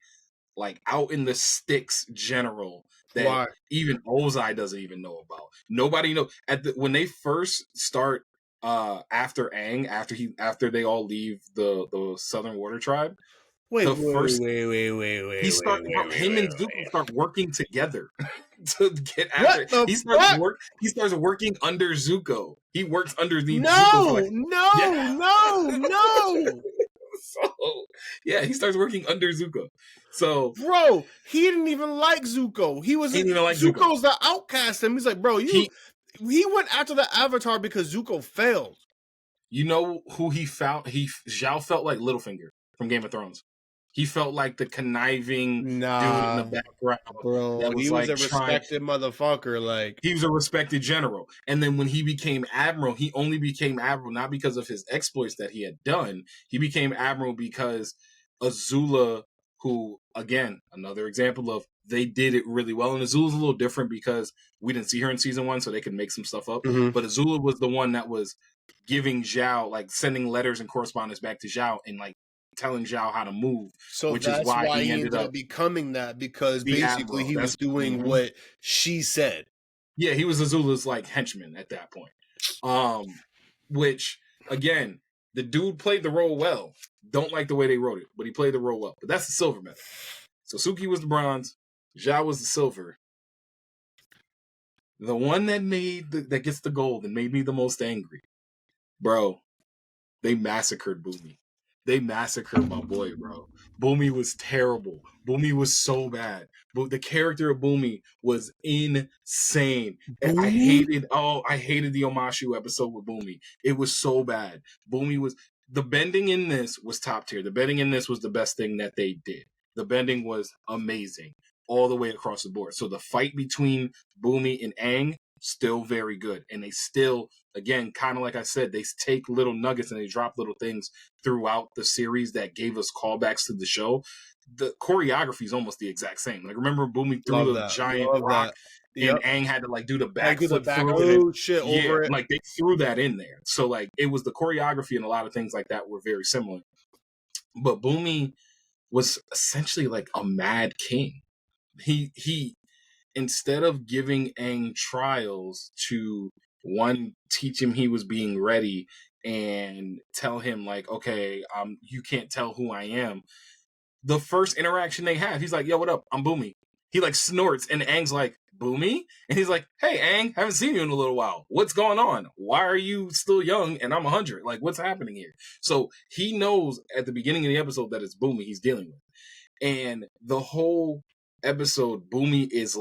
out in the sticks general that even Ozai doesn't even know about. Nobody knows when they first start after Aang, after they all leave the Southern Water Tribe. Wait. Him and Zuko start working together to get after. He starts working under Zuko. He works underneath Zuko. No. So, yeah, he starts working under Zuko. So, bro, he didn't even like Zuko. He didn't even like Zuko's the outcast. And he's like, bro, he went after the Avatar because Zuko failed. You know who he found? Zhao felt like Littlefinger from Game of Thrones. He felt like the conniving dude in the background. Bro, he was a respected motherfucker. Like, he was a respected general. And then when he became admiral, he only became admiral not because of his exploits that he had done. He became admiral because Azula, who, again, another example of they did it really well. And Azula's a little different because we didn't see her in season 1, so they could make some stuff up. Mm-hmm. But Azula was the one that was giving Zhao, sending letters and correspondence back to Zhao and telling Zhao how to move. So which is why he ended up becoming that, because basically he was doing what she said. Yeah, he was Azula's henchman at that point. Which, again, the dude played the role well. Don't like the way they wrote it, but he played the role well. But that's the silver medal. So Suki was the bronze, Zhao was the silver. The one that gets the gold and made me the most angry, bro. They massacred Bumi. They massacred my boy, bro. Bumi was terrible. Bumi was so bad. But the character of Bumi was insane. And I hated the Omashu episode with Bumi. It was so bad. The bending in this was top tier. The bending in this was the best thing that they did. The bending was amazing all the way across the board. So the fight between Bumi and Aang, still very good. And they still, again, kind of like I said, they take little nuggets and they drop little things throughout the series that gave us callbacks to the show. The choreography is almost the exact same. Remember Bumi threw the giant rock and Aang had to do the backflip through it. Over it. They threw that in there. So it was the choreography and a lot of things like that were very similar. But Bumi was essentially a mad king. He instead of giving Aang trials to, one, teach him he was being ready and tell him okay, you can't tell who I am. The first interaction they have, he's like, yo, what up? I'm Bumi. He snorts and Aang's like, Bumi? And he's like, hey, Aang, haven't seen you in a little while. What's going on? Why are you still young and I'm 100? What's happening here? So he knows at the beginning of the episode that it's Bumi he's dealing with. And the whole episode, Bumi is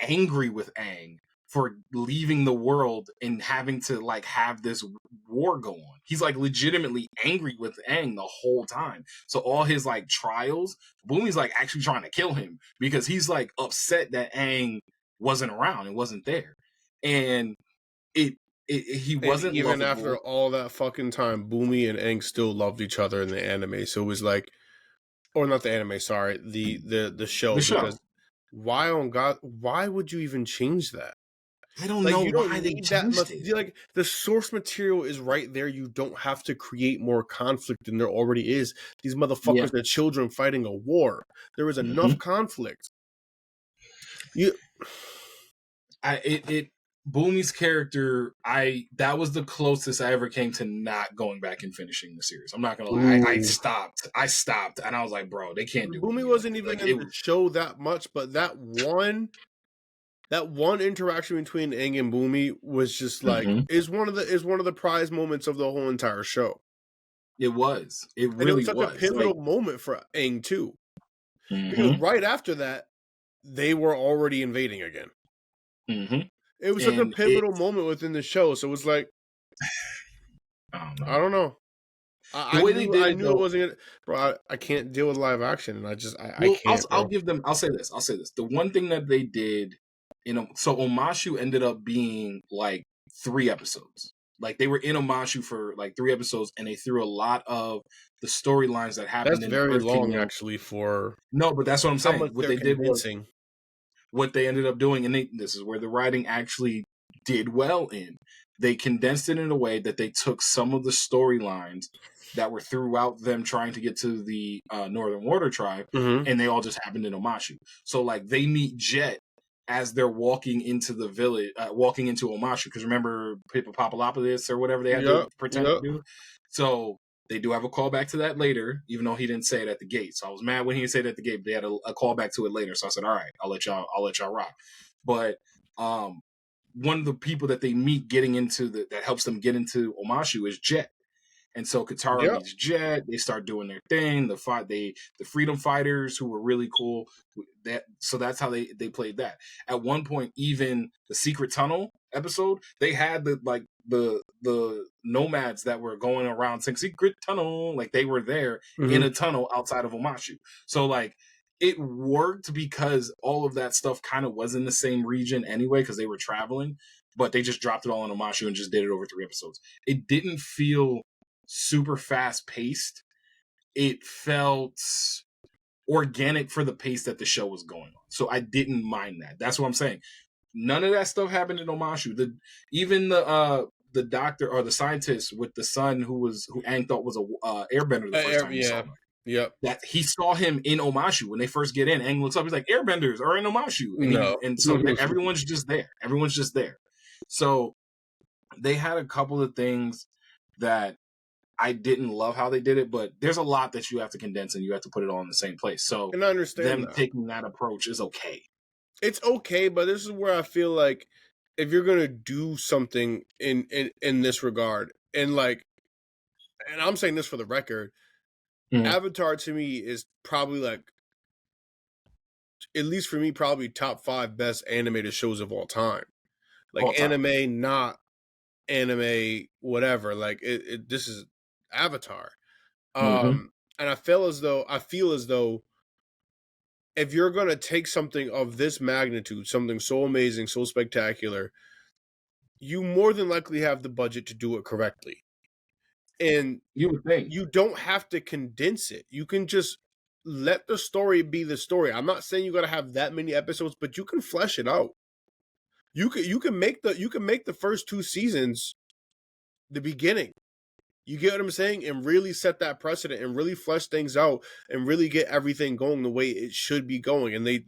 angry with Aang for leaving the world and having to have this war go on. He's legitimately angry with Aang the whole time. So all his trials, Bumi's actually trying to kill him because he's upset that Aang wasn't around and wasn't there. And he wasn't even lovable. After all that fucking time, Bumi and Aang still loved each other in the anime. So it was or not the anime, sorry, the show. Because why on God? Why would you even change that? I don't know why they changed it. The source material is right there. You don't have to create more conflict than there already is. These motherfuckers are children fighting a war. There is enough conflict. Boomy's character, that was the closest I ever came to not going back and finishing the series. I'm not gonna lie. I stopped, and I was like, bro, they can't do Boomy wasn't even in the show that much, but that one interaction between Aang and Boomy was just like is one of the prize moments of the whole entire show. It was. It really was. It was such a pivotal moment for Aang too. Because right after that, they were already invading again. It was such a pivotal moment within the show. So it was like, I don't know. I knew it wasn't gonna, bro. I can't deal with live action, and I can't. I'll say this. The one thing that they did, so Omashu ended up being like 3 episodes. Like they were in Omashu for like 3 episodes, and they threw a lot of the storylines that happened. That's very long, actually. For no, but that's what I'm saying. What they did was what they ended up doing, and this is where the writing actually did well in. They condensed it in a way that they took some of the storylines that were throughout them trying to get to the Northern Water Tribe, and they all just happened in Omashu. So like they meet Jet as they're walking into the village, walking into Omashu, because remember Papalopolis or whatever they had to pretend to do. So they do have a callback to that later, even though he didn't say it at the gate. So I was mad when he didn't say it at the gate. But they had a callback to it later. So I said, all right, I'll let y'all rock. But one of the people that they meet getting into that helps them get into Omashu is Jet. And so Katara meets Jet. They start doing their thing. The freedom fighters who were really cool. So that's how they played that. At one point, even the Secret Tunnel episode, they had the nomads that were going around saying Secret Tunnel, like they were there in a tunnel outside of Omashu. So like it worked because all of that stuff kind of was in the same region anyway, because they were traveling, but they just dropped it all in Omashu and just did it over 3 episodes. It didn't feel super fast paced. It felt organic for the pace that the show was going on. So I didn't mind that. That's what I'm saying. None of that stuff happened in Omashu. Even the doctor or the scientist with the son who Aang thought was a airbender the first time he saw him. Yep. That he saw him in Omashu when they first get in. Aang looks up, he's like, airbenders are in Omashu. And so everyone's just there. Everyone's just there. So they had a couple of things that I didn't love how they did it, but there's a lot that you have to condense and you have to put it all in the same place. So and I understand them taking that approach is okay. It's okay, but this is where I feel like if you're gonna do something in this regard, and I'm saying this for the record, Avatar to me is probably like, at least for me, probably top 5 best animated shows of all time. Like anime, not anime, whatever. Like this is Avatar. And I feel as though if you're going to take something of this magnitude, something so amazing, so spectacular, you more than likely have the budget to do it correctly. And you would think you don't have to condense it. You can just let the story be the story. I'm not saying you got to have that many episodes, but you can flesh it out. You can make the first 2 seasons the beginning. You get what I'm saying? And really set that precedent and really flesh things out and really get everything going the way it should be going. And they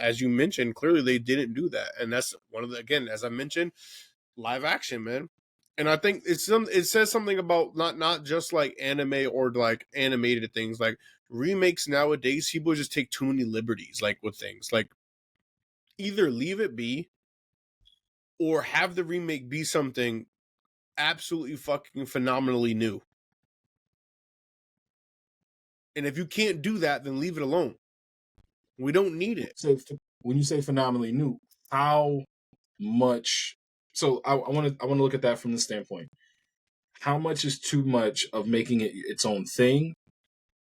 as you mentioned, clearly they didn't do that. And that's one of the, again, as I mentioned, live action, man. And I think it says something about not just like anime or like animated things. Like remakes nowadays, people just take too many liberties like with things. Like either leave it be or have the remake be something absolutely fucking phenomenally new. And if you can't do that, then leave it alone. We don't need it. So when you say phenomenally new, how much? So I want to look at that from the standpoint. How much is too much of making it its own thing,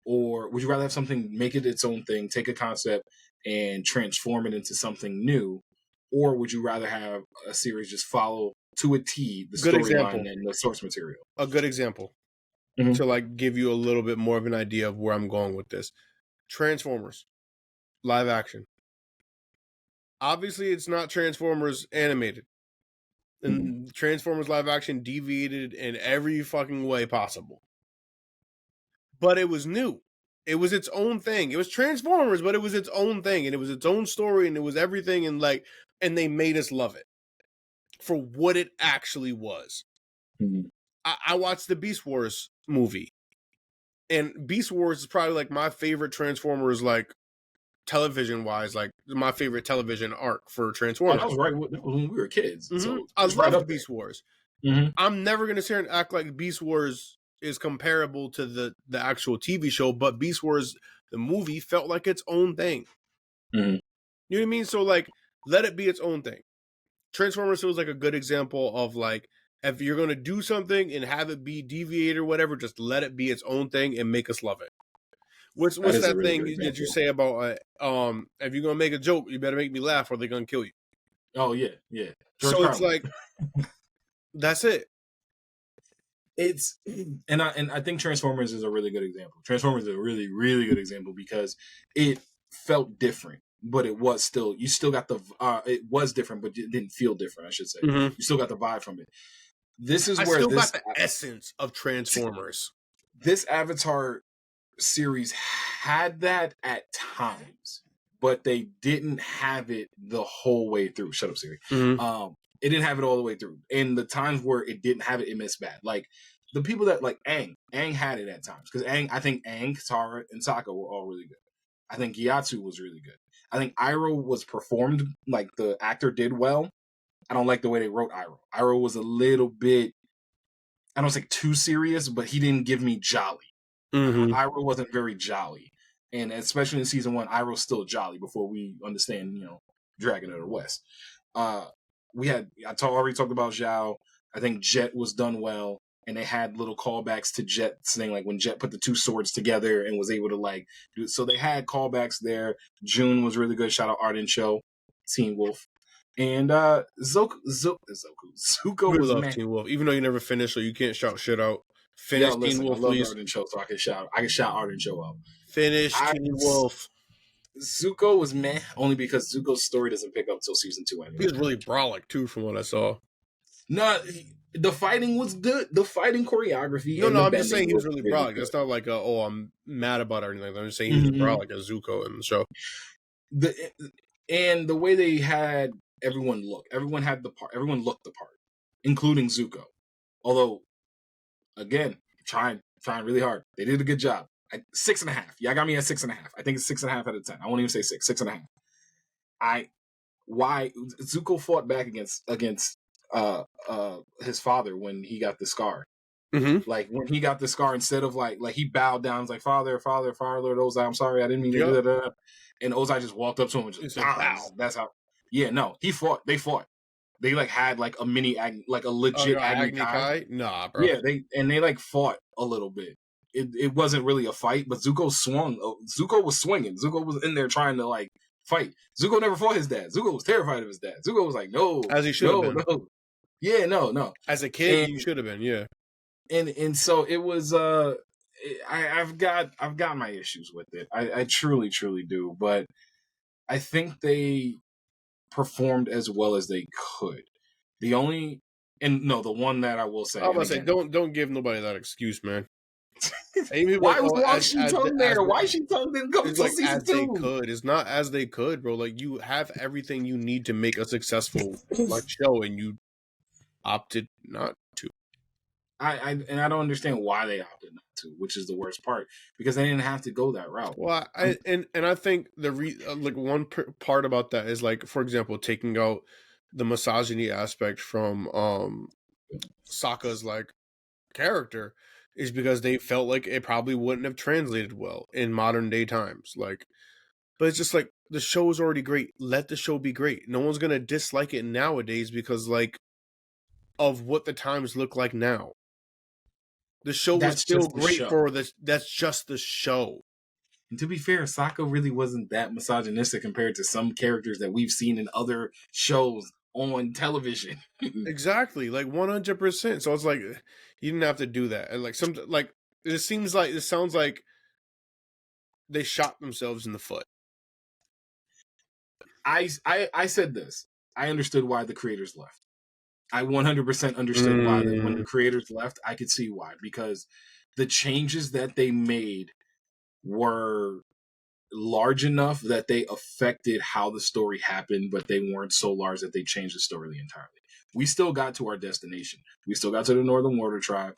or would you rather have something make it its own thing, take a concept and transform it into something new, or would you rather have a series just follow to a T the storyline and the source material? A good example to like give you a little bit more of an idea of where I'm going with this. Transformers live action. Obviously, it's not Transformers animated. And Transformers live action deviated in every fucking way possible. But it was new. It was its own thing. It was Transformers, but it was its own thing. And it was its own story and it was everything. And they made us love it. for what it actually was. Mm-hmm. I watched the Beast Wars movie, and Beast Wars is probably like my favorite Transformers, like television wise, like my favorite television arc for Transformers. That was right when we were kids. Mm-hmm. So I love loved Beast Wars. Mm-hmm. I'm never gonna sit here and act like Beast Wars is comparable to the actual TV show, but Beast Wars, the movie, felt like its own thing. Mm-hmm. You know what I mean? So like, let it be its own thing. Transformers feels like a good example of like, if you're gonna do something and have it be deviated or whatever, just let it be its own thing and make us love it. What's that really thing that you say about if you're gonna make a joke, you better make me laugh or they're gonna kill you. Oh yeah. George so Carlin. It's like that's it. It's and I think Transformers is a really good example. Transformers is a really, really good example because it felt different, but it was still you still got the it was different, but it didn't feel different, I should say. Mm-hmm. You still got the vibe from it. This is where still got the essence of Transformers. This Avatar series had that at times, but they didn't have it the whole way through. Shut up, Siri. Mm-hmm. It didn't have it all the way through. And the times where it didn't have it, it missed bad. Like the people that like Aang had it at times because I think Aang, Katara, and Sokka were all really good. I think Gyatso was really good. I think Iroh was performed like the actor did well. I don't like the way they wrote Iroh. Iroh was a little bit, I don't say too serious, but he didn't give me jolly. Mm-hmm. Iroh wasn't very jolly. And especially in season 1, Iroh's still jolly before we understand, Dragon of the West. I already talked about Zhao. I think Jet was done well. And they had little callbacks to Jet's thing, like when Jet put the two swords together and was able to like do it. So they had callbacks there. June was really good. Shout out Arden Show, Teen Wolf. And Zuko was love Teen Wolf, even though you never finished, so you can't shout shit out. Finish Teen Wolf, I love please. Arden Show, so I can shout Arden Show out. Finish Teen Wolf. Zuko was meh, only because Zuko's story doesn't pick up till season 2 anyway. He was really brolic too, from what I saw. No, the fighting was good. The fighting choreography. No, I'm just saying he was really brolic. That's not like I'm mad about it or anything. I'm just saying he was brolic as Zuko in the show. And the way they had everyone look, everyone had the part. Everyone looked the part, including Zuko. Although, again, trying really hard. They did a good job. 6.5. Yeah, I got me at 6.5. I think it's 6.5 out of 10. I won't even say 6. 6.5. Why Zuko fought back against his father when he got the scar. Mm-hmm. Like when he got the scar, instead of like he bowed down, was like father, Lord Ozai, I'm sorry, I didn't mean to do that. And Ozai just walked up to him and just bow. That's how. Yeah, no, he fought. They fought. They like had like a mini like a legit Agni Kai. Nah, bro. Yeah, they like fought a little bit. It wasn't really a fight, but Zuko swung. Zuko was swinging. Zuko was in there trying to like fight. Zuko never fought his dad. Zuko was terrified of his dad. Zuko was like, no, as he should have been. No. Yeah, no. As a kid, you should have been. Yeah. And so it was. I've got my issues with it. I truly do. But I think they performed as well as they could. The one that I will say. I was gonna say, don't give nobody that excuse, man. Why was Wang Shi there? Why Shi didn't come until season 2? They could. It's not as they could, bro. Like you have everything you need to make a successful like show, and you opted not to. I don't understand why they opted not to, which is the worst part, because they didn't have to go that route. Well, I think one part about that is like, for example, taking out the misogyny aspect from Sokka's like character is because they felt like it probably wouldn't have translated well in modern day times. Like, but it's just like the show is already great. Let the show be great. No one's gonna dislike it nowadays because like of what the times look like now. The show was still great for this. That's just the show. And to be fair, Sokka really wasn't that misogynistic compared to some characters that we've seen in other shows on television. Exactly, like 100%. So it's like you didn't have to do that. And like it sounds like they shot themselves in the foot. I said this. I understood why the creators left. I 100% understood why when the creators left. I could see why, because the changes that they made were large enough that they affected how the story happened, but they weren't so large that they changed the story entirely. we still got to our destination. We still got to the Northern Water Tribe.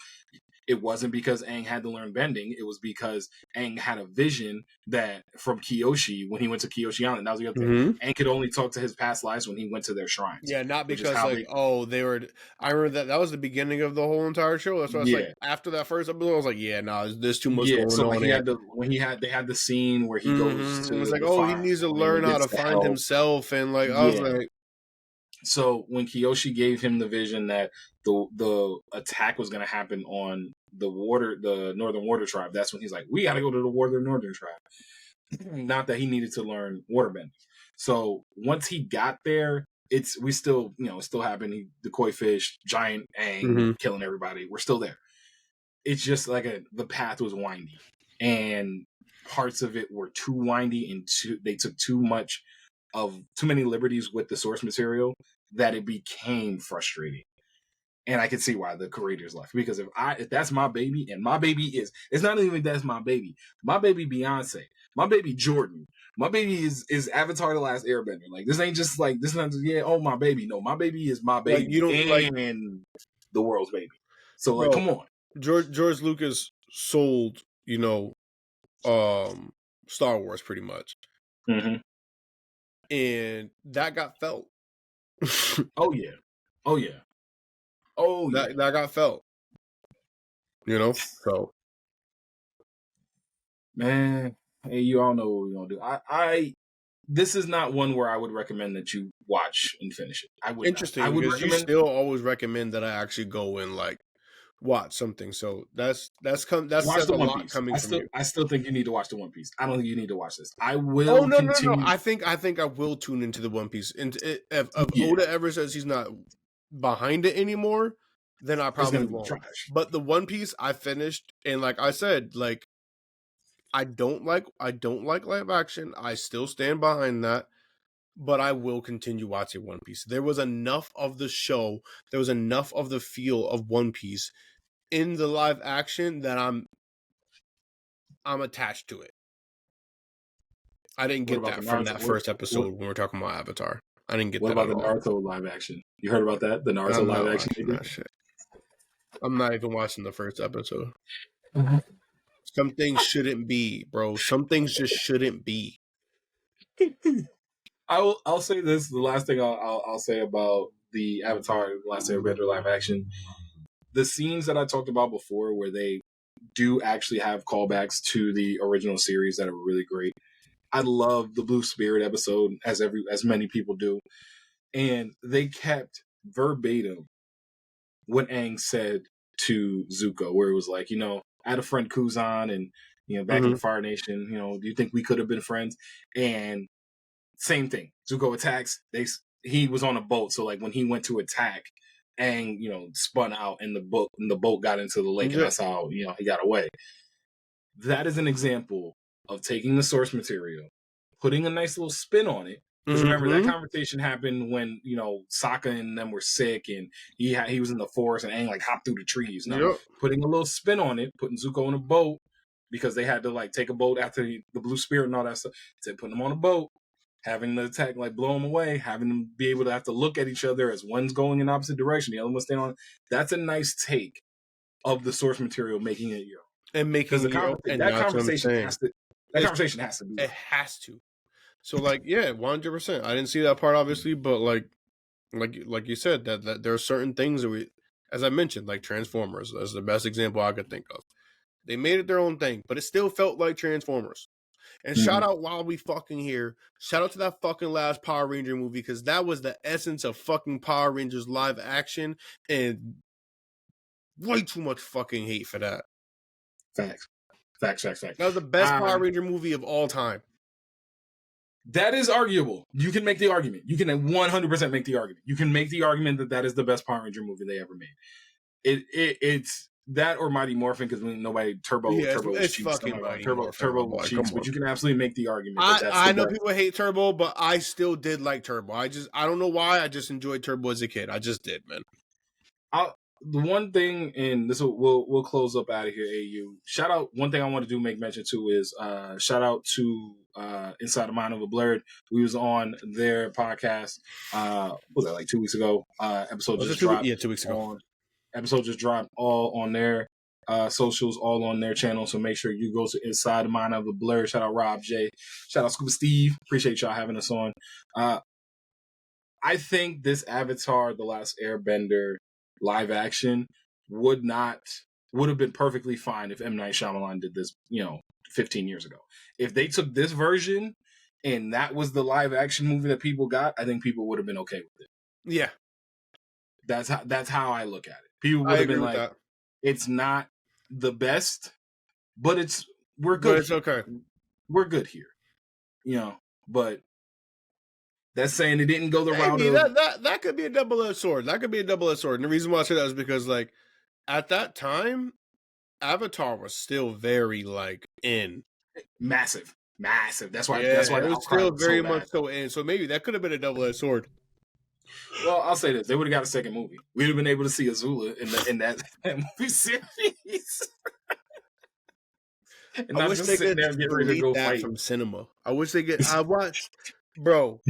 It wasn't because Aang had to learn bending. It was because Aang had a vision that from Kyoshi when he went to Kyoshi Island. That was the other thing. Aang could only talk to his past lives when he went to their shrines. Yeah, not because they were. I remember that was the beginning of the whole entire show. That's why I was like, after that first episode, I was like, yeah, no, there's too much going on. They had the scene where he goes to. It was like, he needs to learn how to find himself, and like I was like. So when Kyoshi gave him the vision that the attack was going to happen on the Northern Water Tribe, that's when he's like, we got to go to the Northern Tribe. Not that he needed to learn waterbending. So once he got there, it still happened. The koi fish, giant Aang, killing everybody. We're still there. It's just like the path was windy, and parts of it were too windy, and they took too many liberties with the source material that it became frustrating. And I can see why the creators left, because if that's my baby, and my baby it's not even that's my baby Beyonce, my baby Jordan, my baby is Avatar: The Last Airbender. Like this ain't just like this, not just my baby. No, my baby is my baby, you don't and the world's baby. So like, come on, George Lucas sold Star Wars pretty much. And that got felt. Oh yeah. That got felt. So. Man, hey, you all know what we're gonna do. I this is not one where I would recommend that you watch and finish it. I would. Interesting, because you still always recommend that I actually go and like watch something. So that's says a lot coming from you. I still think you need to watch the One Piece. I don't think you need to watch this. I will. No. I think I will tune into the One Piece. And if Oda ever says he's not behind it anymore, then I probably won't. But the One Piece I finished, and like I said, like I don't like live action. I still stand behind that. But I will continue watching One Piece. There was enough of the show, there was enough of the feel of One Piece in the live action that I'm attached to it. I didn't get that from that first episode when we were talking about Avatar. I didn't get that. What about the Naruto live action? You heard about that? The Naruto live action? That shit. I'm not even watching the first episode. Some things shouldn't be, bro. Some things just shouldn't be. I'll say this. The last thing I'll say about the Avatar: Last Airbender live action, the scenes that I talked about before, where they do actually have callbacks to the original series that are really great. I love the Blue Spirit episode, as many people do, and they kept verbatim what Aang said to Zuko, where it was like, I had a friend Kuzan, and back in the Fire Nation, do you think we could have been friends? And same thing. Zuko attacks. He was on a boat, so like when he went to attack, Aang, spun out, and the boat got into the lake, and that's how he got away. That is an example of taking the source material, putting a nice little spin on it. Because remember that conversation happened when Sokka and them were sick, and he was in the forest, and Aang like hopped through the trees. Putting a little spin on it, putting Zuko in a boat because they had to like take a boat after the Blue Spirit and all that stuff. So putting them on a boat, having the attack like blow them away, having them be able to have to look at each other as one's going in opposite direction, the other one's staying on. That's a nice take of the source material, making it your own. And making that conversation has to. That conversation has to be. It has to. So like, yeah, 100%. I didn't see that part obviously, but like you said, that there are certain things that as I mentioned, like Transformers, that's the best example I could think of. They made it their own thing, but it still felt like Transformers. And shout out while we fucking here, shout out to that fucking last Power Ranger movie, because that was the essence of fucking Power Rangers live action, and way too much fucking hate for that. Facts. That was the best Power Ranger movie of all time. That is arguable. You can make the argument. You can 100% make the argument. You can make the argument that is the best Power Ranger movie they ever made. It's that or Mighty Morphin, because nobody Turbo it's cheats. Fucking Mighty Turbo cheats, but you can absolutely make the argument. I know people hate Turbo, but I still did like Turbo. I don't know why. I just enjoyed Turbo as a kid. I just did, man. the one thing, and this we'll close up out of here. AU, shout out. One thing I want to do make mention to is shout out to Inside the Mind of a Blurred. We was on their podcast. What was that, like 2 weeks ago? Episode just dropped. Yeah, 2 weeks ago. Episode just dropped, all on their socials, all on their channel. So make sure you go to Inside the Mind of a Blurred. Shout out Rob J. Shout out Scuba Steve. Appreciate y'all having us on. I think this Avatar: The Last Airbender live action would have been perfectly fine if M. Night Shyamalan did this, 15 years ago. If they took this version and that was the live action movie that people got, I think people would have been okay with it. Yeah. That's how I look at it. People would have been like, that. It's not the best, but we're good. But it's okay. We're good here. But that's saying it didn't go the route of... That could be a double-edged sword. That could be a double-edged sword. And the reason why I say that is because, like, at that time, Avatar was still very, like, in. Massive. That's why it was still very much so in. So maybe that could have been a double-edged sword. Well, I'll say this. They would have got a second movie. We'd have been able to see Azula in that movie series. I wish they could delete that from cinema. I wish they could... I watched... Bro...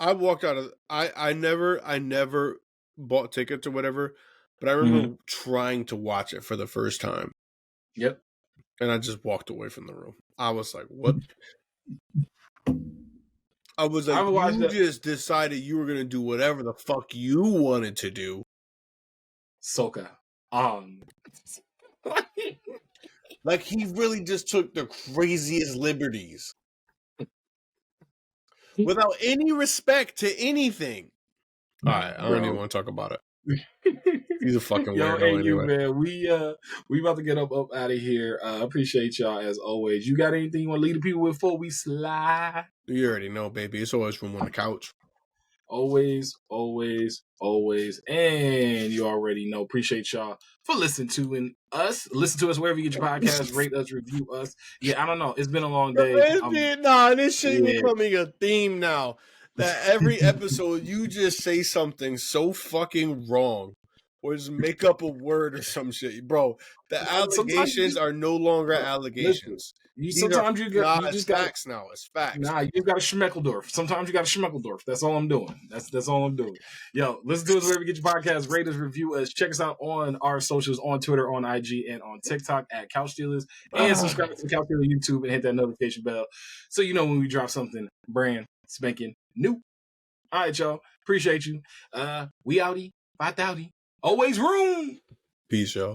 I walked out of. I never bought tickets or whatever, but I remember trying to watch it for the first time. Yep. And I just walked away from the room. I was like, "What?" I was like, "You just decided you were gonna do whatever the fuck you wanted to do." Soka. Like he really just took the craziest liberties. Without any respect to anything. All right, I don't even want to talk about it. He's a fucking weirdo anyway. Man, we about to get up out of here. Appreciate y'all as always. You got anything you want to leave the people with before we slide? You already know, baby. It's always room on the couch. Always. And you already know. Appreciate y'all for listening to us. Listen to us wherever you get your podcasts. Rate us, review us. Yeah, I don't know. It's been a long day. This shit becoming a theme now. That every episode you just say something so fucking wrong. Or just make up a word or some shit. Bro, the allegations are no longer allegations. Sometimes you just got facts now. It's facts. Nah, you got a Schmeckeldorf. Sometimes you got a Schmeckeldorf. That's all I'm doing. That's all I'm doing. Yo, listen to us wherever you get your podcasts. Rate us, review us. Check us out on our socials, on Twitter, on IG, and on TikTok at Couch Stealers. And subscribe to the Couch Stealers YouTube and hit that notification bell so you know when we drop something brand spanking new. All right, y'all. Appreciate you. We outie. 5,000. Always room. Peace, y'all.